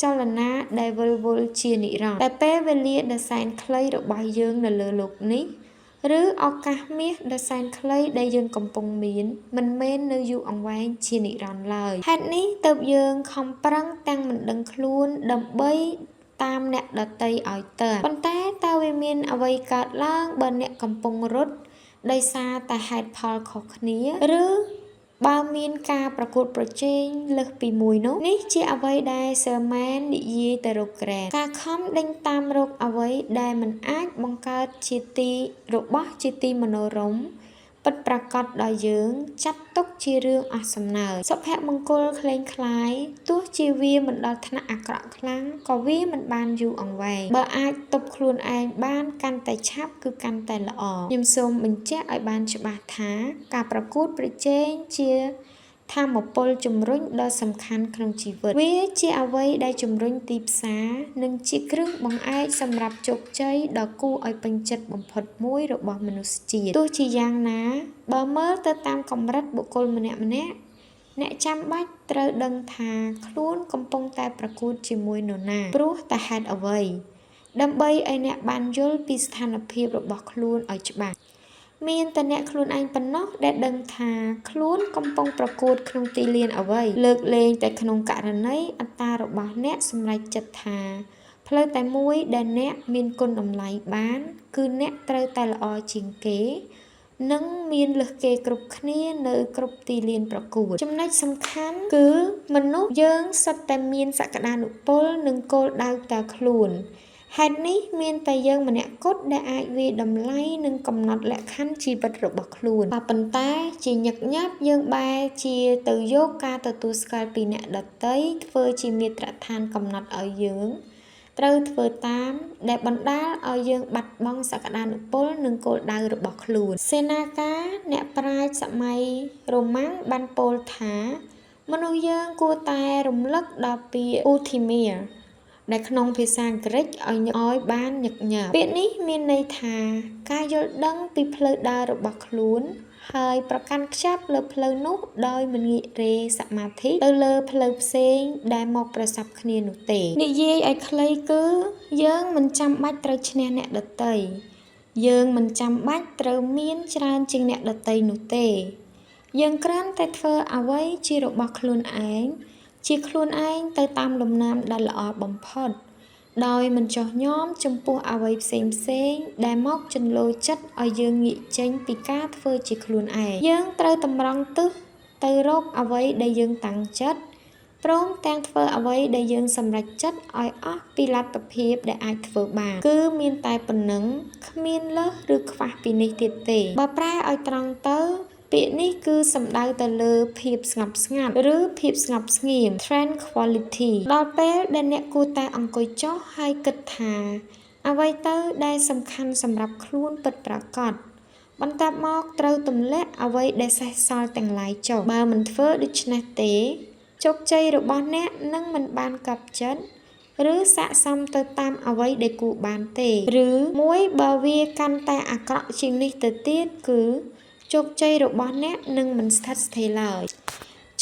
Speaker 1: ចលនាដែលវិលវល់ជានិរន្តរ៍តែពេលវេលាដ៏សែនខ្លីរបស់យើងនៅលើโลกនេះឬឱកាសមាសដ៏សែនខ្លីដែលយើងកំពុងមានមិនមែននៅយូរអង្វែងជានិរន្តរ៍ឡើយហេតុនេះទើបយើងខំប្រឹងទាំងមិនដឹងខ្លួនដើម្បីតាមអ្នកដទៃឲ្យទៅប៉ុន្តែតើវាមានអ្វីកើតឡើងបើអ្នកកំពុងរត់ដោយសារតែហេតុផលខុសគ្នាឬ បើមានការប្រកួតប្រជែងលើសពីមួយនោះនេះជាអ្វីដែល Sherman និយាយទៅរក Grant ការខំដេញតាមរកអ្វីដែលមិនអាចបង្កើតជាទីមនោរម្យពិតប្រាកដដោយយើងចាត់ទុកជារឿងអស់សំណើចសុភមង្គលក្លែងក្លាយទោះជាវាមិនដល់ថ្នាក់អាក្រក់ខ្លាំងក៏វាមិនបានយូរអង្វែងបើអាចទប់ខ្លួនឯងបានកាន់តែឆាប់គឺកាន់តែល្អខ្ញុំសូមបញ្ជាក់ឲ្យបានច្បាស់ថាការប្រកួតប្រជែងជាថាមពលជំរុញដ៏សំខាន់ក្នុងជីវិតវាជាអ្វីដែលជំរុញទីផ្សារនិងជាគ្រឿងបង្អែកសម្រាប់ជោគជ័យដ៏គួរឲ្យពេញចិត្តបំផុតមួយរបស់មនុស្សជាតិទោះជាយ៉ាងណាបើមើលទៅតាមកម្រិតបុគ្គលម្នាក់អ្នកចាំបាច់ត្រូវដឹងថាខ្លួនកំពុងតែប្រកួតជាមួយនរណាព្រោះតែហេតុអ្វីដើម្បីឲ្យអ្នកបានយល់ពីស្ថានភាពរបស់ខ្លួនឲ្យច្បាស់មានតែអ្នកខ្លួនឯងប៉ុណ្ណោះដែលដឹងថាខ្លួនកំពុងប្រកួតក្នុងទីលានអ្វីលើកលែងតែក្នុងករណីអត្តារបស់អ្នកសម្រេចចិត្តថាផ្លូវតែមួយដែលអ្នកមានគុណតម្លៃបានគឺអ្នកត្រូវតែល្អជាងគេនិងមានលើសគេគ្រប់គ្នានៅគ្រប់ទីលានប្រកួតចំណុចសំខាន់គឺមនុស្សយើងសុទ្ធតែមានសក្តានុពលនិងគោលដៅតែខ្លួនហេតុនេះមានតែយើងម្នាក់គត់ដែលអាចវាយតម្លៃនិងកំណត់លក្ខខណ្ឌជីវិតរបស់ខ្លួនប៉ុន្តែជាញឹកញាប់យើងបែរជាទៅយកការទទួលស្គាល់ពីអ្នកដទៃធ្វើជាមាត្រដ្ឋានកំណត់ឲ្យយើងត្រូវធ្វើតាមដែលបណ្ដាលឲ្យយើងបាត់បង់សក្តានុពលនិងគោលដៅរបស់ខ្លួនសេនាការអ្នកប្រាជ្ញសម័យរ៉ូម៉ាំងបានពោលថាមនុស្សយើងគួរតែរំលឹកដល់ពាក្យ Euthymiaដែលក្នុងភាសាអង់គ្លេសឲ្យបានញឹកញាប់ពាក្យនេះមានន័យថាការយល់ដឹងពីផ្លូវដើររបស់ខ្លួនហើយប្រកាន់ខ្ជាប់លើផ្លូវនោះដោយមិនងាករេសមាធិទៅលើផ្លូវផ្សេងដែលមកប្រសព្វគ្នានោះទេនិយាយឲ្យខ្លីគឺយើងមិនចាំបាច់ត្រូវឈ្នះអ្នកដទៃយើងមិនចាំបាច់ត្រូវមានច្រើនជាងអ្នកដទៃនោះទេយើងគ្រាន់តែធ្វើអ្វីជារបស់ខ្លួនឯងជាខ្លួនឯងទៅតាមលំនាំដែលល្អបំផុតដោយមិនចោះញោមចំពោះអ្វីផ្សេងដែលមកចន្លោចិត្តឲ្យយើងងាកចេញពីការធ្វើជាខ្លួនឯងយើងត្រូវតម្រង់ទិសទៅរកអ្វីដែលយើងតាំងចិត្តព្រមទាំងធ្វើអ្វីដែលយើងសម្រេចចិត្តឲ្យអស់ពីលទ្ធភាពដែលអាចធ្វើបានគឺមានតែប៉ុណ្ណឹងគ្មានលើសឬខ្វះពីនេះទៀតទេបើប្រែឲ្យត្រង់ទៅពាក្យនេះគឺសំដៅទៅលើភាពស្ងប់ស្ងាត់ឬភាពស្ងប់ស្ងៀម tranquility ដល់ពេលដែលអ្នកគួរតែអង្គុយចុះហើយគិតថាអ្វីទៅដែលសំខាន់សម្រាប់ខ្លួនពិតប្រាកដបន្ទាប់មកត្រូវទម្លាក់អ្វីដែលសេសសល់ទាំងឡាយចុះបើមិនធ្វើដូច្នេះទេជោគជ័យរបស់អ្នកនឹងមិនបានកប់ចិត្តឬស័ក្តិសមទៅតាមអ្វីដែលគួរបានទេឬមួយបើវាកាន់តែអាក្រក់ជាងនេះទៅទៀតគឺជោគជ័យរបស់អ្នកនឹងមិនស្ថិតស្ថេរឡើយ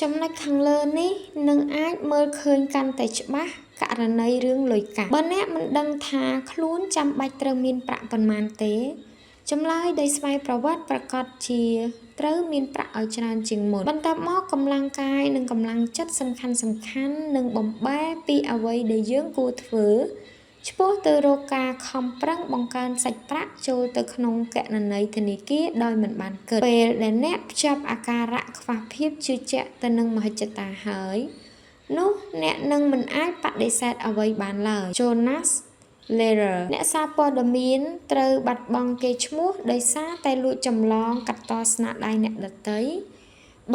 Speaker 1: ចំណុចខាងលើនេះនឹងអាចមើលឃើញកាន់តែច្បាស់ករណីរឿងលុយកាក់បើអ្នកមិនដឹងថាខ្លួនចាំបាច់ត្រូវមានប្រាក់ប៉ុន្មានទេចម្លើយដោយស្វ័យប្រវត្តិប្រកាសជាត្រូវមានប្រាក់ឲ្យច្រើនជាងមុនបន្ទាប់មកកម្លាំងកាយនិងកម្លាំងចិត្តសំខាន់នឹងបំបែពីអ្វីដែលយើងគួរធ្វើឆ្ពោះទៅរកការខំប្រឹងបង្កើនសាច់ប្រាក់ចូលទៅក្នុងគណនីធនាគារដោយមិនបានគិតពេលដែលអ្នកភ្ជាប់អាការៈខ្វះភាពជឿជាក់ទៅនឹងមហិច្ឆតាហើយនោះអ្នកនឹងមិនអាចបដិសេធអ្វីបានឡើយ Jonas Lehrer អ្នកសារព័ត៌មានត្រូវបាត់បង់កេរ្តិ៍ឈ្មោះដោយសារតែលួចចម្លងកាត់តស្នាដៃអ្នកដទៃ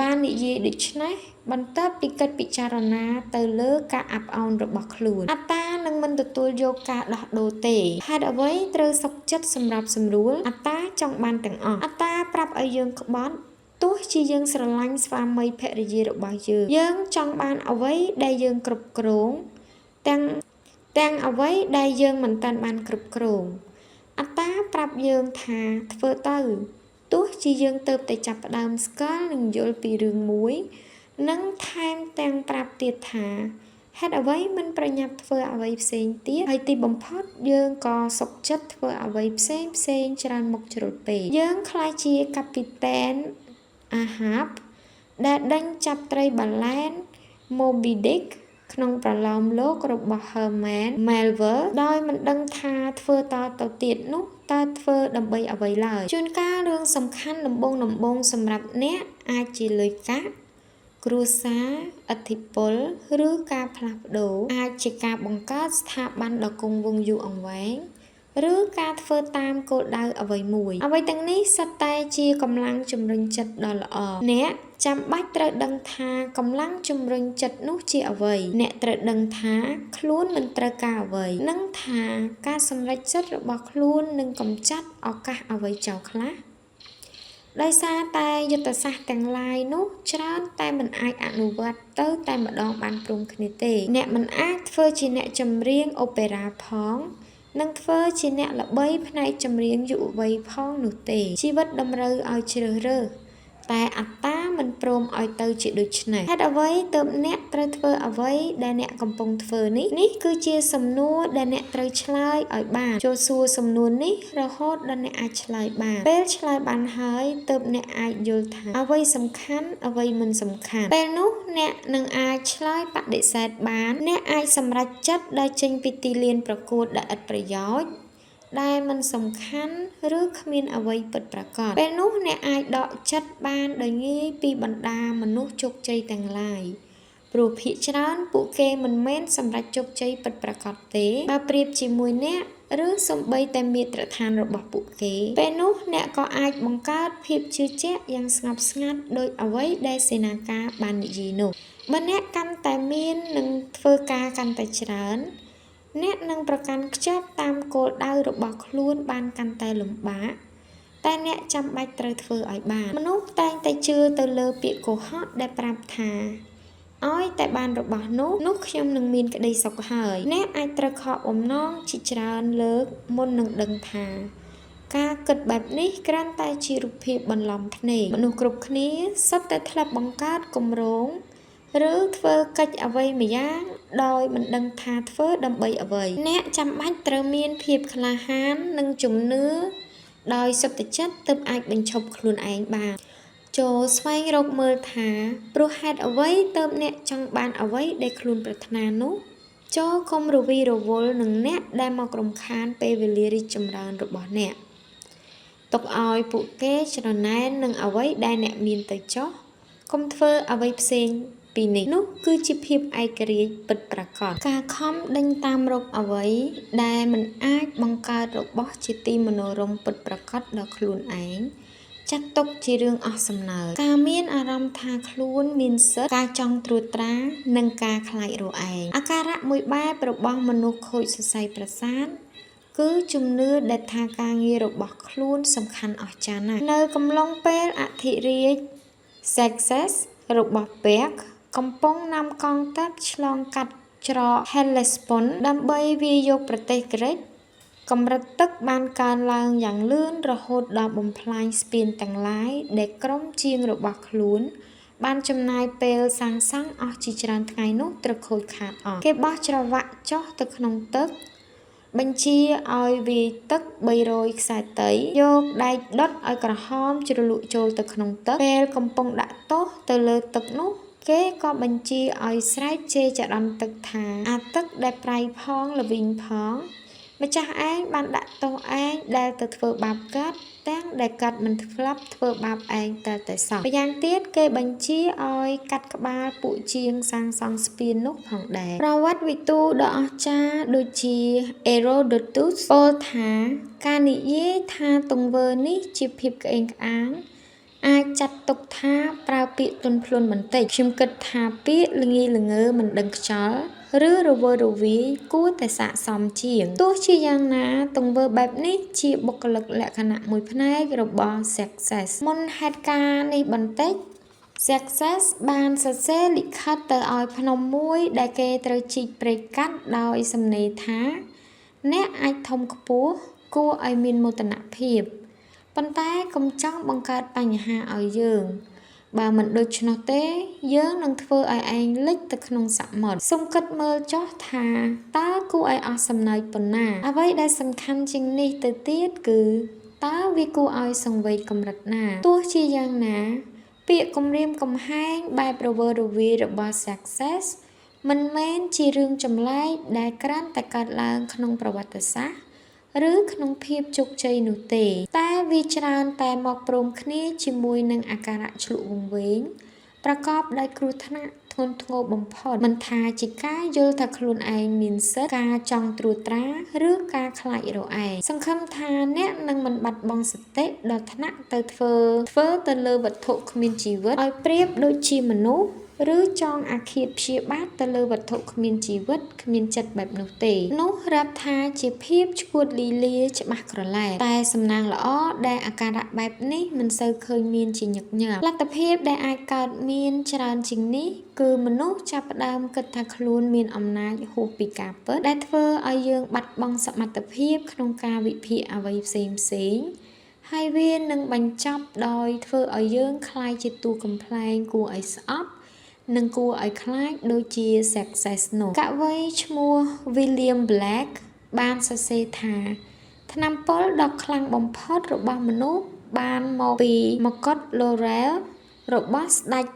Speaker 1: បាននិយាយដូច្នេះបន្ទាប់ពីកិច្ចពិចារណាទៅលើការអាប់អោនរបស់ខ្លួនអត្តានឹងមិនទទួលយកការដោះដូរទេហេតុអ្វីត្រូវសុខចិត្តសម្រាប់សម្រួលអត្តាចង់បានទាំងអស់អត្តាប្រាប់ឲ្យយើងក្បត់ទោះជាយើងស្រឡាញ់ស្វាមីភរិយារបស់យើងចង់បានអ្វីដែលយើងគ្រប់គ្រងទាំងអ្វីដែលយើងមិនទាន់បានគ្រប់គ្រងអត្តាប្រាប់យើងថាធ្វើទៅទោះជាយើងទៅតែចាប់ផ្ដើមស្គាល់និងយល់ពីរឿងមួយនិងថែមទាំងប្រាប់ទៀតថាហេតុអ្វីមិនប្រញាប់ធ្វើអ្វីផ្សេងទៀតហើយទីបំផុតយើងក៏សុខចិត្តធ្វើអ្វីផ្សេងច្រើនមុខជ្រុលពេកយើងខ្លាចជាកាពីតែនអាហាបដែលដេញចាប់ត្រីបាឡែន Moby Dick ក្នុងប្រឡោមលោករបស់ Herman Melville ដោយមិនដឹងថាធ្វើតទៅទៀតនោះតើធ្វើដើម្បីអ្វីឡើយជួនកាលរឿងសំខាន់ដំបូងសម្រាប់អ្នកអាចជាលុយកាក់គ្រួសារឥទ្ធិពលឬការផ្លាស់ប្ដូរអាចជាការបង្កើតស្ថាប័នដ៏គង់វង្សយូរអង្វែងឬការធ្វើតាមគោលដៅអ្វីមួយអ្វីទាំងនេះសុទ្ធតែជាកម្លាំងជំរុញចិត្តដ៏ល្អអ្នកចាំបាច់ត្រូវដឹងថាកម្លាំងជំរុញចិត្តនោះជាអ្វីអ្នកត្រូវដឹងថាខ្លួនមិនត្រូវការអ្វីនិងថាការសម្រេចចិត្តរបស់ខ្លួននឹងកម្ចាត់ឱកាសអ្វីចោលខ្លះដោយសារតែយុទ្ធសាស្ត្រទាំងឡាយនោះច្រើនតែមិនអាចអនុវត្តទៅតែម្ដងបានព្រមគ្នាទេអ្នកមិនអាចធ្វើជាអ្នកចម្រៀងអូប៉េរ៉ាផងនិងធ្វើជាអ្នកល្បីផ្នែកចម្រៀងយុវវ័យផងនោះទេជីវិតតម្រូវឲ្យជ្រើសរើសតែអត្តាមិនព្រមឲ្យទៅជាដូច្នេះហេតុអ្វីទើបអ្នកត្រូវធ្វើអ្វីដែលអ្នកកំពុងធ្វើនេះគឺជាសំណួរដែលអ្នកត្រូវឆ្លើយឲ្យបានចូលសួរសំណួរនេះរហូតដល់អ្នកអាចឆ្លើយបានពេលឆ្លើយបានហើយទើបអ្នកអាចយល់ថាអ្វីសំខាន់អ្វីមិនសំខាន់ពេលនោះអ្នកនឹងអាចឆ្លើយបដិសេធបានអ្នកអាចសម្រេចចិត្តដែលចេញពីទីលានប្រកួតដែលឥតប្រយោជន៍ដែលមិនសំខាន់ឬគ្មានអ្វីពិតប្រាកដពេលនោះអ្នកអាចដកចិត្តបានដោយងាយពីបណ្ដាមនុស្សជោគជ័យទាំងឡាយព្រោះភាគច្រើនពួកគេមិនមែនសម្រេចជោគជ័យពិតប្រាកដទេបើប្រៀបជាមួយអ្នកឬសូម្បីតែមាត្រដ្ឋានរបស់ពួកគេពេលនោះអ្នកក៏អាចបង្កើតភាពជឿជាក់យ៉ាងស្ងប់ស្ងាត់ដោយអ្វីដែលសេនាការបាននិយាយនោះបើអ្នកកាន់តែមាននិងធ្វើការកាន់តែច្រើនអ្នកនឹងប្រកាន់ខ្ជាប់តាមគោលដៅរបស់ខ្លួនបានកាន់តែលំបាកតែអ្នកចាំបាច់ត្រូវធ្វើឲ្យបានមនុស្សតែងតែជឿទៅលើពាក្យកុហកដែលប្រាប់ថាឲ្យតែបានរបស់នោះខ្ញុំនឹងមានក្តីសុខហើយអ្នកអាចត្រូវខកបំណងជាច្រើនលើកមុននឹងដឹងថាការគិតបែបនេះគ្រាន់តែជារូបភាពបន្លំភ្នែកមនុស្សគ្រប់គ្នាសុទ្ធតែធ្លាប់បង្កើតគម្រោងឬធ្វើកិច្ចអ្វីម្យ៉ាងដោយមិនដឹងថាធ្វើដើម្បីអ្វីអ្នកចាំបាច់ត្រូវមានភាពក្លាហាននិងជំនឿដោយសុទ្ធចិត្តទើបអាចបញ្ឈប់ខ្លួនឯងបានចូលស្វែងរកមើលថាព្រោះហេតុអ្វីទើបអ្នកចង់បានអ្វីដែលខ្លួនប្រាថ្នានោះចូលកុំរវីរវល់នឹងអ្នកដែលមករំខានពេលវេលារីកចម្រើនរបស់អ្នកទុកឲ្យពួកគេច្រណែននឹងអ្វីដែលអ្នកមានទៅចុះកុំធ្វើអ្វីផ្សេងពីនេះនោះគឺជាភាពឯករាជ្យពិតប្រាកដការខំដេញតាមរកអ្វីដែលមិនអាចបង្កើតរបស់ជាទីមនោរម្យពិតប្រាកដដល់ខ្លួនឯងចាត់ទុកជារឿងអស់សំណើចការមានអារម្មណ៍ថាខ្លួនមានសិទ្ធិការចង់ត្រួតត្រានិងការខ្លាចរឯងអាការៈមួយបែបរបស់មនុស្សខូចសរសៃប្រសាទគឺជំនឿដែលថាការងាររបស់ខ្លួនសំខាន់អស្ចារ្យណាស់នៅកំឡុងពេលអធិរាជ Success របស់ Beck កំពុងនាំកងទ័ពឆ្លងកាត់ច្រក Hellespont ដើម្បីវាយយកប្រទេសក្រិកកម្រិតទឹកបានកើនឡើងយ៉ាងលឿនរហូតដល់បំផ្លាញស្ពានទាំងឡាយដែលក្រុមជាងរបស់ខ្លួនបានចំណាយពេលសាងសង់អស់ជាច្រើនថ្ងៃនោះត្រូវខូចខាតអស់គេបោះច្រវាក់ចុះទៅក្នុងទឹកបញ្ជាឲ្យវាយទឹក300ខ្សែតីយកដែកដុតឲ្យក្រហមជ្រលក់ចូលទៅក្នុងទឹកពេលកំពុងដាក់ទោសទៅលើទឹកនោះគេក៏បញ្ជាឲ្យស្រែកជេរចរន្តទឹកថាអាទឹកដែលប្រៃផងល្វីងផងម្ចាស់ឯងបានដាក់ទោសឯងដែលទៅធ្វើបាបកើតទាំងដែលកាត់មិនធ្លាប់ធ្វើបាបឯងតែសោះម្យ៉ាងទៀតគេបញ្ជាឲ្យកាត់ក្បាលពួកជាងសាងសង់ស្ពាននោះផងដែរប្រវត្តិវិទូដ៏អស្ចារ្យដូចជា Herodotus ពោលថាការនិយាយថាទង្វើនេះជាភាពក្អេងក្អាងអាចចាត់ទុកថាប្រើពាក្យទន់ភ្លន់បន្តិចខ្ញុំគិតថាពាក្យល្ងាយល្ងើមិនដឹងខ្យល់ឬរវើរវាយគួរតែស័ក្តិសមជាងទោះជាយ៉ាងណាទង្វើបែបនេះជាបុគ្គលិកលក្ខណៈមួយផ្នែករបស់ Success មុនហេតុការណ៍នេះបន្តិច Success បានសរសេរលិខិតទៅឲ្យភ្នំមួយដែលគេត្រូវជីកព្រែកកាត់ដោយសំណេរថាអ្នកអាចធំខ្ពស់គួរឲ្យមានមោទនភាពប៉ុន្តែកុំចង់បង្កើតបញ្ហាឲ្យយើងបើមិនដូច្នោះទេយើងនឹងធ្វើឲ្យឯងលិចទៅក្នុងសមុទ្រសូមគិតមើលចុះថាតើគួរឲ្យអស់សំណើចប៉ុណ្ណាអ្វីដែលសំខាន់ជាងនេះទៅទៀតគឺតើវាគួរឲ្យសង្វេគកម្រិតណាទោះជាយ៉ាងណាពាក្យគំរាមកំហែងបែបរវើរវាយរបស់ Success មិនមែនជារឿងចម្លែកដែលគ្រាន់តែកើតឡើងក្នុងប្រវត្តិសាស្ត្រឬក្នុងភាពជោគជ័យនោះទេតែវាច្រើនតែមកព្រមគ្នាជាមួយនឹងអាការៈឆ្លក់វង្វេងប្រកបដោយគ្រោះថ្នាក់ធ្ងន់ធ្ងរបំផុតមិនថាជាការយល់ថាខ្លួនឯងមានសិទ្ធិការចង់ត្រួតត្រាឬការខ្លាចរឯងសង្ឃឹមថាអ្នកនឹងមិនបាត់បង់សតិដល់ថ្នាក់ទៅធ្វើទៅលើវត្ថុគ្មានជីវិតឲ្យប្រៀបដូចជាមនុស្សឬចងអាឃាតព្យាបាទទៅលើវត្ថុគ្មានជីវិតគ្មានចិត្តបែបនោះទេនោះរាប់ថាជាភាពឈួតលីលាច្បាស់ក្រឡែតតែសំណាងល្អដែលអាការៈបែបនេះមិនសូវឃើញមានជាញឹកញាប់លទ្ធភាពដែលអាចកើតមានច្រើនជាងនេះគឺមនុស្សចាប់ផ្ដើមគិតថាខ្លួនមានអំណាចហួសពីការពិតដែលធ្វើឲ្យយើងបាត់បង់សមត្ថភាពក្នុងការវិភាគអ្វីផ្សេងហើយវានឹងបញ្ចប់ដោយធ្វើឲ្យយើងคล้ายជាតួកំប្លែងគួរឲ្យស្អប់និងគួរឲ្យខ្លាចដូចជា success នោះកវីឈ្មោះ William Black បានសរសេរថាថ្នាំពុលដ៏ខ្លាំងបំផុតរបស់មនុស្សបានមកពីមកុដ Laurel របស់ស្ដេច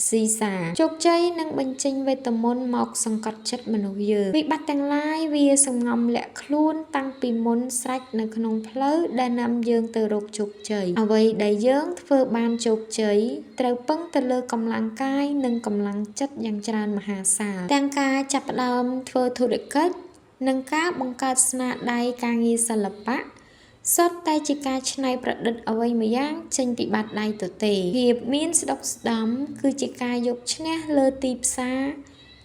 Speaker 1: ស៊ីសាជោគជ័យនឹងបញ្ចេញវេទមន្តមកសង្កត់ចិត្តមនុស្សយើងវិបត្តិទាំងឡាយវាសំងំលាក់ខ្លួនតាំងពីមុនស្រេចនៅក្នុងផ្លូវដែលនាំយើងទៅរកជោគជ័យអ្វីដែលយើងធ្វើបានជោគជ័យត្រូវពឹងទៅលើកម្លាំងកាយនិងកម្លាំងចិត្តយ៉ាងច្រើនមហាសាលទាំងការចាប់ផ្ដើមធ្វើធុរកិច្ចនិងការបង្កើតស្នាដៃការងារសិល្បៈសុទ្ធតែជាការច្នៃប្រឌិតអ្វីមួយយ៉ាងចេញពីបាតដៃទទេភាពមានស្ដុកស្ដំគឺជាការយកឈ្នះលើទីផ្សារ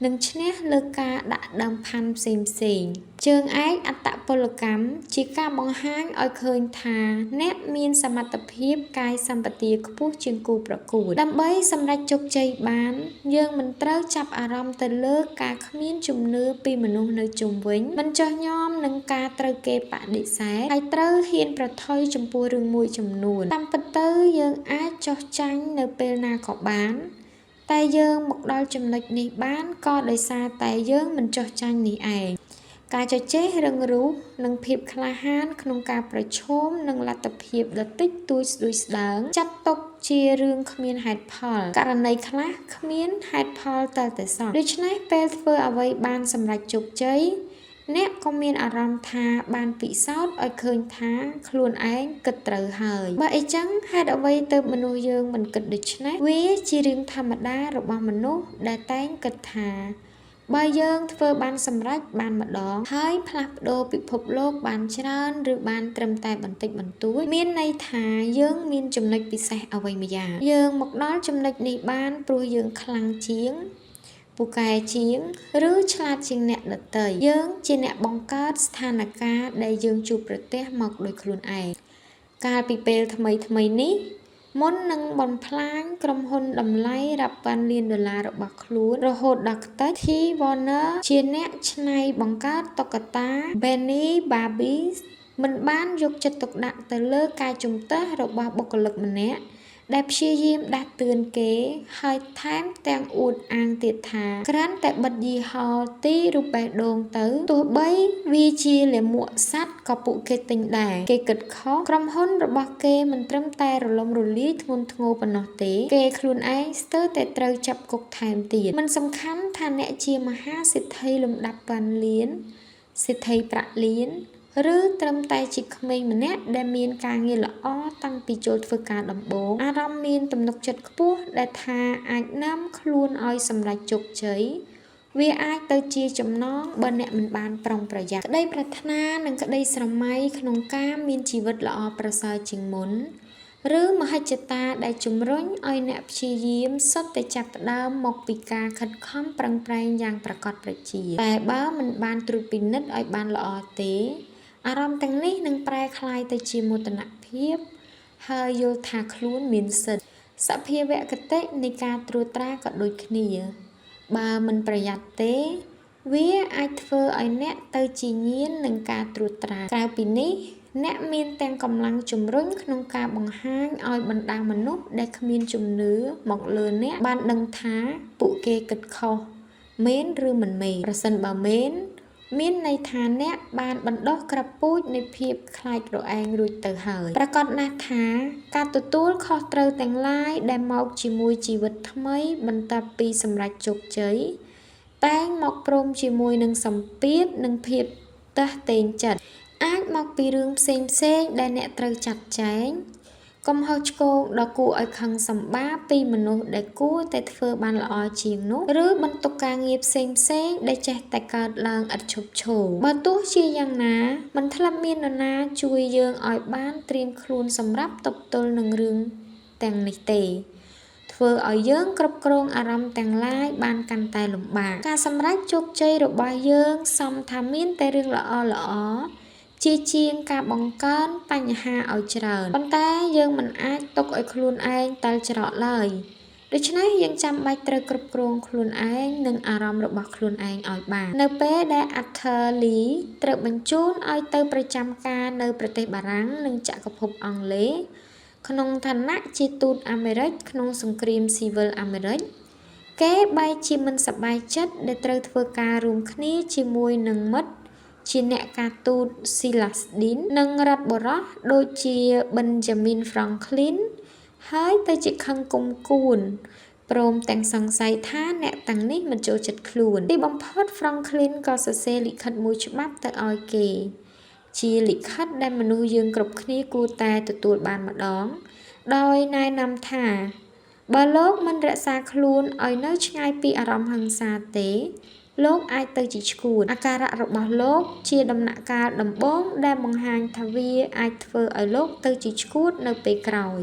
Speaker 1: និងឈ្នះលើការដាក់ដើមផាន់ផ្សេងជើងឯកអត្តពលកម្មជាការបង្ហាញឲ្យឃើញថាអ្នកមានសមត្ថភាពកាយសម្បទាខ្ពស់ជាងគូប្រកួតដើម្បីសម្រេចជោគជ័យបានយើងមិនត្រូវចាប់អារម្មណ៍ទៅលើការគ្មានជំនឿពីមនុស្សនៅជុំវិញមិនចោះញោមនឹងការត្រូវគេបដិសេធហើយត្រូវហ៊ានប្រថុយចំពោះរឿងមួយចំនួនតាមពិតទៅយើងអាចចោះចាញ់នៅពេលណាក៏បានតែយើងមកដល់ចំណុចនេះបានក៏ដោយសារតែយើងមិនចោះចាញ់នេះឯងការជជែករឹងរូសនិងភាពក្លាហានក្នុងការប្រឈមនឹងលទ្ធភាពដ៏តិចតួចស្ដួយស្ដើងចាត់ទុកជារឿងគ្មានហេតុផលករណីខ្លះគ្មានហេតុផលតែសោះដូច្នេះពេលធ្វើអ្វីបានសម្រេចជោគជ័យអ្នកក៏មានអារម្មណ៍ថាបានពិសោធន៍ឲ្យឃើញថាខ្លួនឯងគិតត្រូវហើយបើអីចឹងហេតុអ្វីទើបមនុស្សយើងមិនគិតដូច្នេះវាជារឿងធម្មតារបស់មនុស្សដែលតែងគិតថាបើយើងធ្វើបានសម្រេចបានម្ដងហើយផ្លាស់ប្ដូរពិភពលោកបានច្រើនឬបានត្រឹមតែបន្តិចបន្តួចមានន័យថាយើងមានចំណុចពិសេសអ្វីមួយយ៉ាងយើងមកដល់ចំណុចនេះបានព្រោះយើងខ្លាំងជាងពូកែជាងឬឆ្លាតជាងអ្នកដទៃយើងជាអ្នកបង្កើតស្ថានភាពដែលយើងជួបប្រទះមកដោយខ្លួនឯងកាលពីពេលថ្មីនេះមុននឹងបំផ្លាញក្រុមហ៊ុនតម្លៃរាប់ពាន់លានដុល្លាររបស់ខ្លួនរហូតដល់ខ្ទេច T Warner ជាអ្នកច្នៃបង្កើតតុក្កតា Benny Barbie មិនបានយកចិត្តទុកដាក់ទៅលើការជំទាស់របស់បុគ្គលិកម្នាក់ដែលព្យាយាមដាស់តឿនគេហើយថែមទាំងអួតអាងទៀតថាគ្រាន់តែបិទយីហោទីរូបបេះដូងទៅទោះបីវាជាលាមកសត្វក៏ពួកគេទិញដែរគេគិតខុសក្រុមហ៊ុនរបស់គេមិនត្រឹមតែរលំរលាយធ្ងន់ធ្ងរប៉ុណ្ណោះទេគេខ្លួនឯងស្ទើរតែត្រូវចាប់គុកថែមទៀតមិនសំខាន់ថាអ្នកជាមហាសេដ្ឋីលំដាប់ប៉ាន់លានសេដ្ឋីប្រាក់លានឬត្រឹមតែជាក្មេងម្នាក់ដែលមានការងារល្អតាំងពីចូលធ្វើការដំបូងអារម្មណ៍មានទំនុកចិត្តខ្ពស់ដែលថាអាចនាំខ្លួនឲ្យសម្រេចជោគជ័យវាអាចទៅជាចំណងបើអ្នកមិនបានប្រុងប្រយ័ត្នក្តីប្រាថ្នានិងក្តីស្រមៃក្នុងការមានជីវិតល្អប្រសើរជាងមុនឬមហិច្ឆតាដែលជំរុញឲ្យអ្នកព្យាយាមសុទ្ធតែចាប់ផ្ដើមមកពីការខិតខំប្រឹងប្រែងយ៉ាងប្រកបប្រជាតែបើមិនបានត្រួតពិនិត្យឲ្យបានល្អទេអារម្មណ៍ទាំងនេះនឹងប្រែក្លាយទៅជាមោទនភាពហើយយល់ថាខ្លួនមានសិទ្ធិសភាវគតិនៃការត្រួតត្រាក៏ដូចគ្នាបើមិនប្រយ័ត្នទេវាអាចធ្វើឲ្យអ្នកទៅជាញៀននឹងការត្រួតត្រាក្រៅពីនេះអ្នកមានទាំងកម្លាំងជំរុញក្នុងការបង្ហាញឲ្យបណ្ដាមនុស្សដែលគ្មានជំនឿមកលើអ្នកបានដឹងថាពួកគេគិតខុសមែនឬមិនមែនប្រសិនបើមែនមានន័យថាអ្នកបានបណ្ដោះក្របពូជនៃភាពខ្លាចរឯងរួចទៅហើយប្រកាសណាស់ថាការទទួលខុសត្រូវទាំងឡាយដែលមកជាមួយជីវិតថ្មីបន្ទាប់ពីសម្រេចជោគជ័យ តែងមកព្រមជាមួយនឹងសម្ពាធនិងភាពតះតេងចិត្តអាចមកពីរឿងផ្សេងដែលអ្នកត្រូវចាត់ចែងកំហុសឆ្គងដ៏គួរឲ្យខឹងសម្បារពីមនុស្សដែលគួរតែធ្វើបានល្អជាងនោះឬបន្ទុកការងារផ្សេងដែលចេះតែកើតឡើងឥតឈប់ឈរបើទោះជាយ៉ាងណាមិនធ្លាប់មាននរណាជួយយើងឲ្យបានត្រៀមខ្លួនសម្រាប់ទប់ទល់នឹងរឿងទាំងនេះទេធ្វើឲ្យយើងគ្រប់គ្រងអារម្មណ៍ទាំងឡាយបានកាន់តែលំបាកការសម្រេចជោគជ័យរបស់យើងសមថាមានតែរឿងល្អជាជាងការបង្កើនបញ្ហាឲ្យច្រើនប៉ុន្តែយើងមិនអាចទុកឲ្យខ្លួនឯងតែលច្រកឡើយដូច្នេះយើងចាំបាច់ត្រូវគ្រប់គ្រងខ្លួនឯងនិងអារម្មណ៍របស់ខ្លួនឯងឲ្យបាននៅពេលដែល Arthur Lee ត្រូវបញ្ជូនឲ្យទៅប្រចាំការនៅប្រទេសបារាំងនិងចក្រភពអង់គ្លេសក្នុងឋានៈជាទូតអាមេរិកក្នុងសង្គ្រាមស៊ីវិលអាមេរិកគេបែរជាមិនសប្បាយចិត្តដែលត្រូវធ្វើការរួមគ្នាជាមួយនឹងមិត្តជាអ្នកការទូត Silas Dean និងរដ្ឋបុរសដូចជា Benjamin Franklin ហើយទៅជាខឹងគុំគួនព្រមទាំងសង្ស័យថាអ្នកទាំងនេះមិនចូលចិត្តខ្លួនទីបំផុត Franklin ក៏សរសេរលិខិតមួយច្បាប់ទៅឲ្យគេជាលិខិតដែលមនុស្សយើងគ្រប់គ្នាគួរតែទទួលបានម្ដងដោយណែនាំថាបើលោកមិនរក្សាខ្លួនឲ្យនៅឆ្ងាយពីអារម្មណ៍ហិង្សាទេលោកអាចទៅជាឈួតអាការៈរបស់លោកជាដំណាក់កាលដំបូងដែលបង្ហាញថាវាអាចធ្វើឲ្យលោកទៅជាឈួតនៅពេលក្រោយ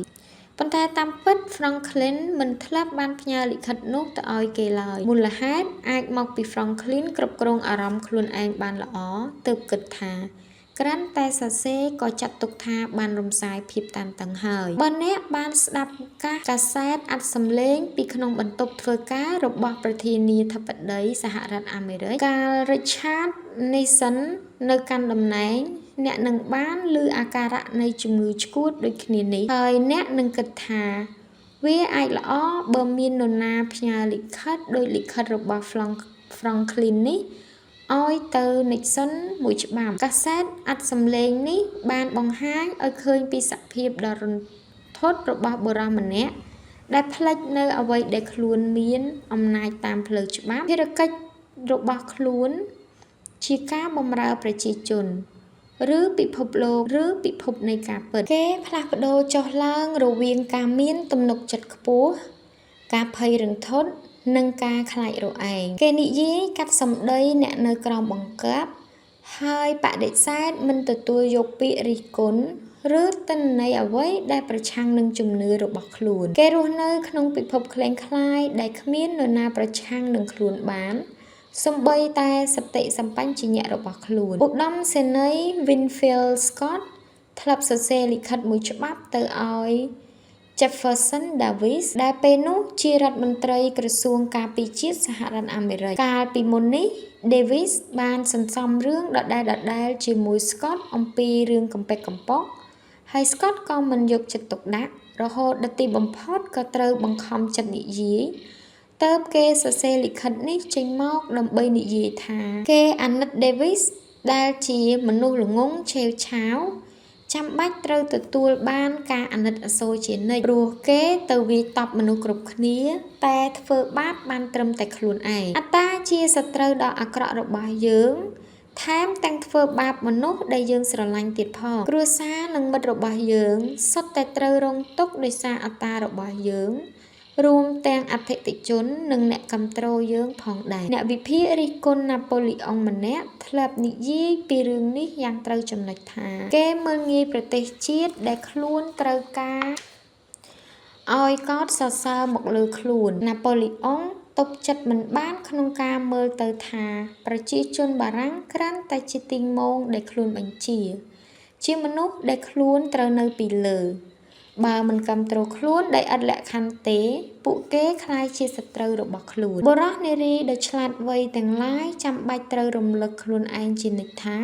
Speaker 1: ប៉ុន្តែតាមពិត Franklin មិនធ្លាប់បានផ្ញើលិខិតនោះទៅឲ្យគេឡើយមូលហេតុអាចមកពី Franklin គ្រប់គ្រងអារម្មណ៍ខ្លួនឯងបានល្អទើបគិតថាក្រាន់តែសរសេរក៏ចាត់ទុកថាបានរំសាយភាពតានតឹងហើយបើអ្នកបានស្ដាប់កាសែតអត្ថសម្លេងពីក្នុងបន្ទប់ធ្វើការរបស់ប្រធានាធិបតីសហរដ្ឋអាមេរិកកាល Richard Nixon នៅកាន់តំណែងអ្នកនឹងបានឮអាការៈនៃជំងឺឆ្កួតដូចគ្នានេះហើយអ្នកនឹងគិតថាវាអាចល្អបើមាននរណាផ្ញើលិខិតដោយលិខិតរបស់ Franklin នេះឲ្យទៅ Nixon មួយច្បាប់កាសែតអត្ថសម្លេងនេះបានបង្ហាញឲ្យឃើញពីសភាពដ៏រន្ធត់របស់បុរសម្នាក់ដែលផ្លេចនៅអ្វីដែលខ្លួនមានអំណាចតាមផ្លូវច្បាប់ភារកិច្ចរបស់ខ្លួនជាការបម្រើប្រជាជនឬពិភពលោកឬពិភពនៃការពិតគេផ្លាស់ប្ដូរចុះឡើងរវាងការមានទំនុកចិត្តខ្ពស់ការភ័យរន្ធត់និងការខ្លាចរឯងគេនិយាយកាត់សម្ដីអ្នកនៅក្រោមបង្គាប់ហើយបដិសេធមិនទទួលយកពាក្យរិះគន់ឬទិន្នន័យអ្វីដែលប្រឆាំងនឹងជំនឿរបស់ខ្លួនគេរស់នៅក្នុងពិភពក្លែងក្លាយដែលគ្មាននរណាប្រឆាំងនឹងខ្លួនបានសូម្បីតែសតិសម្បញ្ញៈរបស់ខ្លួនឧត្តមសេនីយ៍ Winfield Scott ធ្លាប់សរសេរលិខិតមួយច្បាប់ទៅឲ្យ Jefferson Davis ដែលពេលនោះជារដ្ឋមន្ត្រីក្រសួងការពារជាតិសហរដ្ឋអាមេរិកកាលពីមុននេះ Davis បានសន្សំរឿងដដែលជាមួយ Scott អំពីរឿងកំប៉ិកកំប៉ុកហើយ Scott ក៏មិនយកចិត្តទុកដាក់រហូតដល់ទីបំផុតក៏ត្រូវបង្ខំចិត្តនិយាយទើបគេសរសេរលិខិតនេះចេញមកដើម្បីនិយាយថាគេអាណិត Davis ដែលជាមនុស្សល្ងង់ឆេវឆាវចាំបាច់ត្រូវទទួលបានការអាណិតអាសូរជានិច្ចព្រោះគេទៅវាយតប់មនុស្សគ្រប់គ្នាតែធ្វើបាបបានត្រឹមតែខ្លួនឯងអត្តាជាសត្រូវដ៏អាក្រក់របស់យើងថែមទាំងធ្វើបាបមនុស្សដែលយើងស្រឡាញ់ទៀតផងគ្រួសារនិងមិត្តរបស់យើងសុទ្ធតែត្រូវរងទុក្ខដោយសារអត្តារបស់យើងរួមទាំងអតិថិជននិងអ្នកគាំទ្រយើងផងដែរអ្នកវិភាគរិះគន់ណាប៉ូលីអុងម្នាក់ធ្លាប់និយាយពីរឿងនេះយ៉ាងត្រូវចំណុចថាគេមើលងាយប្រទេសជាតិដែលខ្លួនត្រូវការឲ្យកោតសរសើរមកលើខ្លួនណាប៉ូលីអុងទប់ចិត្តមិនបានក្នុងការមើលទៅថាប្រជាជនបារាំងក្រាន់តែជាទីងមងដែលខ្លួនបញ្ជាមនុស្សដែលខ្លួនត្រូវនៅពីលើបើមិនគ្រប់គ្រងខ្លួនដោយឥតលក្ខខណ្ឌទេពួកគេក្លាយជាសត្រូវរបស់ខ្លួនបុរសនារីដែលឆ្លាតវៃទាំងឡាយចាំបាច់ត្រូវរំលឹកខ្លួនឯងជានិច្ចថា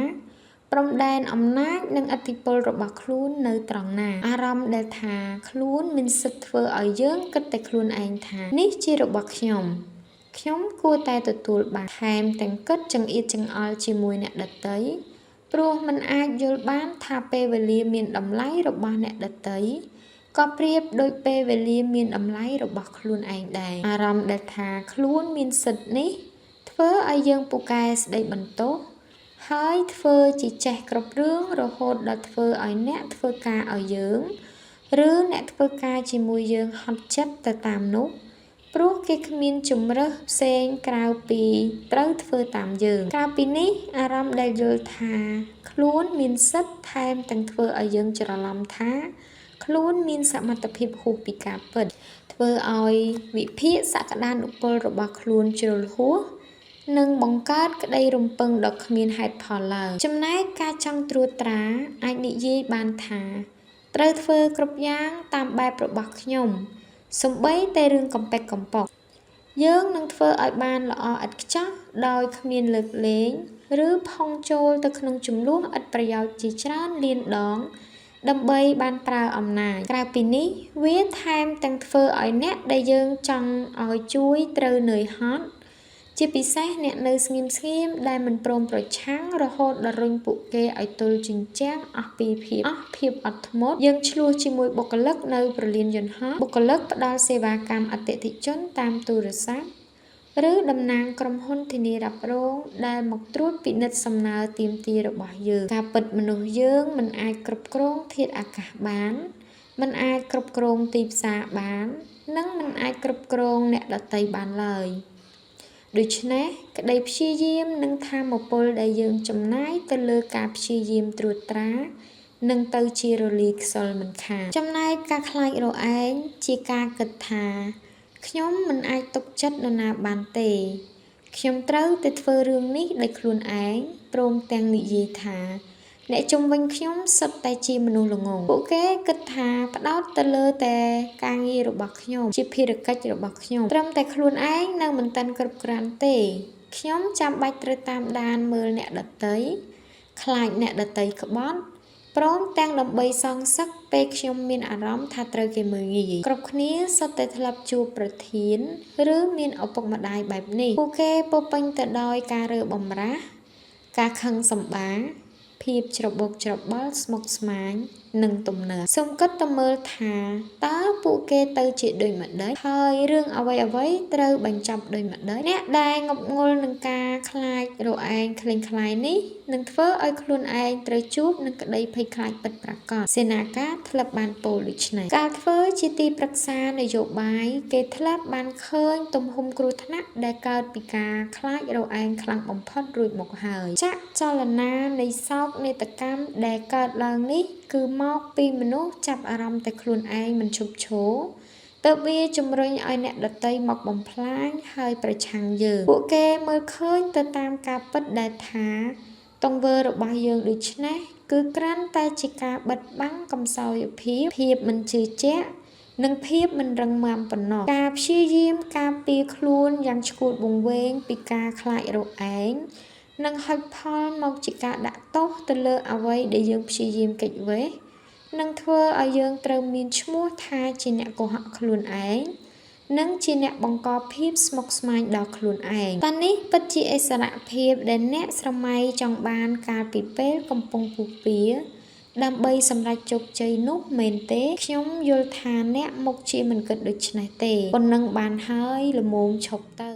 Speaker 1: ព្រំដែនអំណាចនិងឥទ្ធិពលរបស់ខ្លួននៅត្រង់ណាអារម្មណ៍ដែលថាខ្លួនមានសិទ្ធិធ្វើឲ្យយើងគិតតែខ្លួនឯងថានេះជារបស់ខ្ញុំគួរតែទទួលបានថែមទាំងគិតចង្អៀតចង្អល់ជាមួយអ្នកដទៃព្រោះมันអាចយល់បានថាពេលវេលាមានតម្លៃរបស់អ្នកដទៃក៏ប្រៀបដូចពេលវេលាមានតម្លៃរបស់ខ្លួនឯងដែរអារម្មណ៍ដែលថាខ្លួនមានសិទ្ធិនេះធ ធ្វើឲ្យយើងពូកែស្ដីបន្ទោសហើយធ្វើជាចេះគ្រប់រឿងរហូតដល់ធ្វើឲ្យអ្នកធ្វើការឲ្យយើងឬអ្នកធ្វើការជាមួយយើងហត់ចិត្តទៅតាមនោះព្រោះគេគ្មានជំរើសផ្សេងក្រៅពីត្រូវធ្វើតាមយើងក្រៅពីនេះអារម្មណ៍ដែលយល់ថាខ្លួនមានសិទ្ធិថែមទាំងធ្វើឲ្យយើងច្រឡំថាខ្លួនមានសមត្ថភាពហួសពីការពិតធ្វើឲ្យវិភាគសក្តានុពលរបស់ខ្លួនជ្រុលហួសនិងបង្កើតក្តីរំពឹងដ៏គ្មានហេតុផលឡើយចំណែកការចង់ត្រួតត្រាអាចនិយាយបានថាត្រូវធ្វើគ្រប់យ៉ាងតាមបែបរបស់ខ្ញុំសូម្បីតែរឿងកំប៉ិកកំប៉ុកយើងនឹងធ្វើឲ្យបានល្អឥតខ្ចោះដោយគ្មានលើកលែងឬផុងចូលទៅក្នុងចំនួនឥតប្រយោជន៍ជាច្រើនលានដងដើម្បីបានប្រើអំណាចក្រៅពីនេះវាថែមទាំងធ្វើឲ្យអ្នកដែលយើងចង់ឲ្យជួយត្រូវនឿយហត់ជាពិសេសអ្នកនៅស្ងៀមដែលមិនព្រមប្រឆាំងរហូតដល់រុញពួកគេឲ្យទល់ជញ្ជាំងអស់ភាពអត់ធ្មត់យើងឆ្លោះជាមួយបុគ្គលិកនៅប្រលានយន្តហោះបុគ្គលិកផ្ដល់សេវាកម្មអតិថិជនតាមទូរស័ព្ទឬតំណាងក្រុមហ៊ុនធានារ៉ាប់រងដែលមកត្រួតពិនិត្យសំណើទាមទាររបស់យើងការពិតមនុស្សយើងមិនអាចគ្រប់គ្រងធាតុអាកាសបានមិនអាចគ្រប់គ្រងទីផ្សារបាននិងមិនអាចគ្រប់គ្រងអ្នកដទៃបានឡើយដូច្នេះក្តីព្យាយាមនិងថាមពលដែលយើងចំណាយទៅលើការព្យាយាមត្រួតត្រានឹងទៅជារលាយខ្សលមិនខានចំណែកការខ្លាចរឯងជាការគិតថាខ្ញុំមិនអាចទុកចិត្តនរណាបានទេខ្ញុំត្រូវតែធ្វើរឿងនេះដោយខ្លួនឯងព្រមទាំងនិយាយថាអ្នកជុំវិញខ្ញុំសុទ្ធតែជាមនុស្សល្ងងពួកគេគិតថាផ្ដោតទៅលើតែការងាររបស់ខ្ញុំជាភារកិច្ចរបស់ខ្ញុំត្រឹមតែខ្លួនឯងនៅមិនទាន់គ្រប់គ្រាន់ទេខ្ញុំចាំបាច់ត្រូវតាមដានមើលអ្នកដទៃខ្លាចអ្នកដទៃក្បត់ព្រមទាំងដើម្បីសងសឹកពេលខ្ញុំមានអារម្មណ៍ថាត្រូវគេមើលងាយគ្រប់គ្នាសុទ្ធតែធ្លាប់ជួបប្រធានឬមានឪពុកម្ដាយបែបនេះពួកគេពោពេញទៅដោយការរើបំរាស់ការខឹងសម្បារភាពច្របូកច្របល់ស្មុគស្មាញនិងទំនើបសូមគិតទៅមើលថាតើពួកគេទៅជាដូចម្ដេចហើយរឿងអ្វីត្រូវបញ្ចប់ដូចម្ដេចអ្នកដែលងប់ងល់នឹងការខ្លាចរឯងក្លែងក្លាយនេះនឹងធ្វើឲ្យខ្លួនឯងត្រូវជួបនឹងក្តីភ័យខ្លាចពិតប្រាកដសេនាកាធ្លាប់បានពោលដូច្នេះការធ្វើជាទីប្រឹក្សានយោបាយគេធ្លាប់បានឃើញទំហំគ្រោះថ្នាក់ដែលកើតពីការខ្លាចរឯងខ្លាំងបំផុតរួចមកហើយចាក់ចលនានៃសោកនាដកម្មដែលកើតឡើងនេះគឺមកពីមនុស្សចាប់អារម្មណ៍តែខ្លួនឯងមិនឈប់ឈរទើបវាជំរុញឲ្យអ្នកដទៃមកបំផ្លាញហើយប្រឆាំងយើងពួកគេមើលឃើញទៅតាមការពិតដែលថាទង្វើរបស់យើងដូចនេះគឺគ្រាន់តែជាការបិទបាំងកំសោយភាពមិនជឿជាក់និងភាពមិនរឹងមាំប៉ុណ្ណោះការព្យាយាមការពារខ្លួនយ៉ាងឆ្កួតវង្វេងពីការខ្លាចរឯងនឹងហុចផលមកជាការដាក់ទោសទៅលើអ្វីដែលយើងព្យាយាមគេចវេះនឹងធ្វើឲ្យយើងត្រូវមានឈ្មោះថាជាអ្នកកុហកខ្លួនឯងនិងជាអ្នកបង្កភាពស្មុគស្មាញដល់ខ្លួនឯងតើនេះពិតជាឥស្សរភាពដែលអ្នកស្រមៃចង់បានកាលពីពេលកំពុងពុះពៀដើម្បីសម្រេចជោគជ័យនោះមែនទេខ្ញុំយល់ថាអ្នកមុខជាមិនគិតដូច្នេះទេប៉ុណ្ណឹងបានហើយល្មមឈប់ទៅ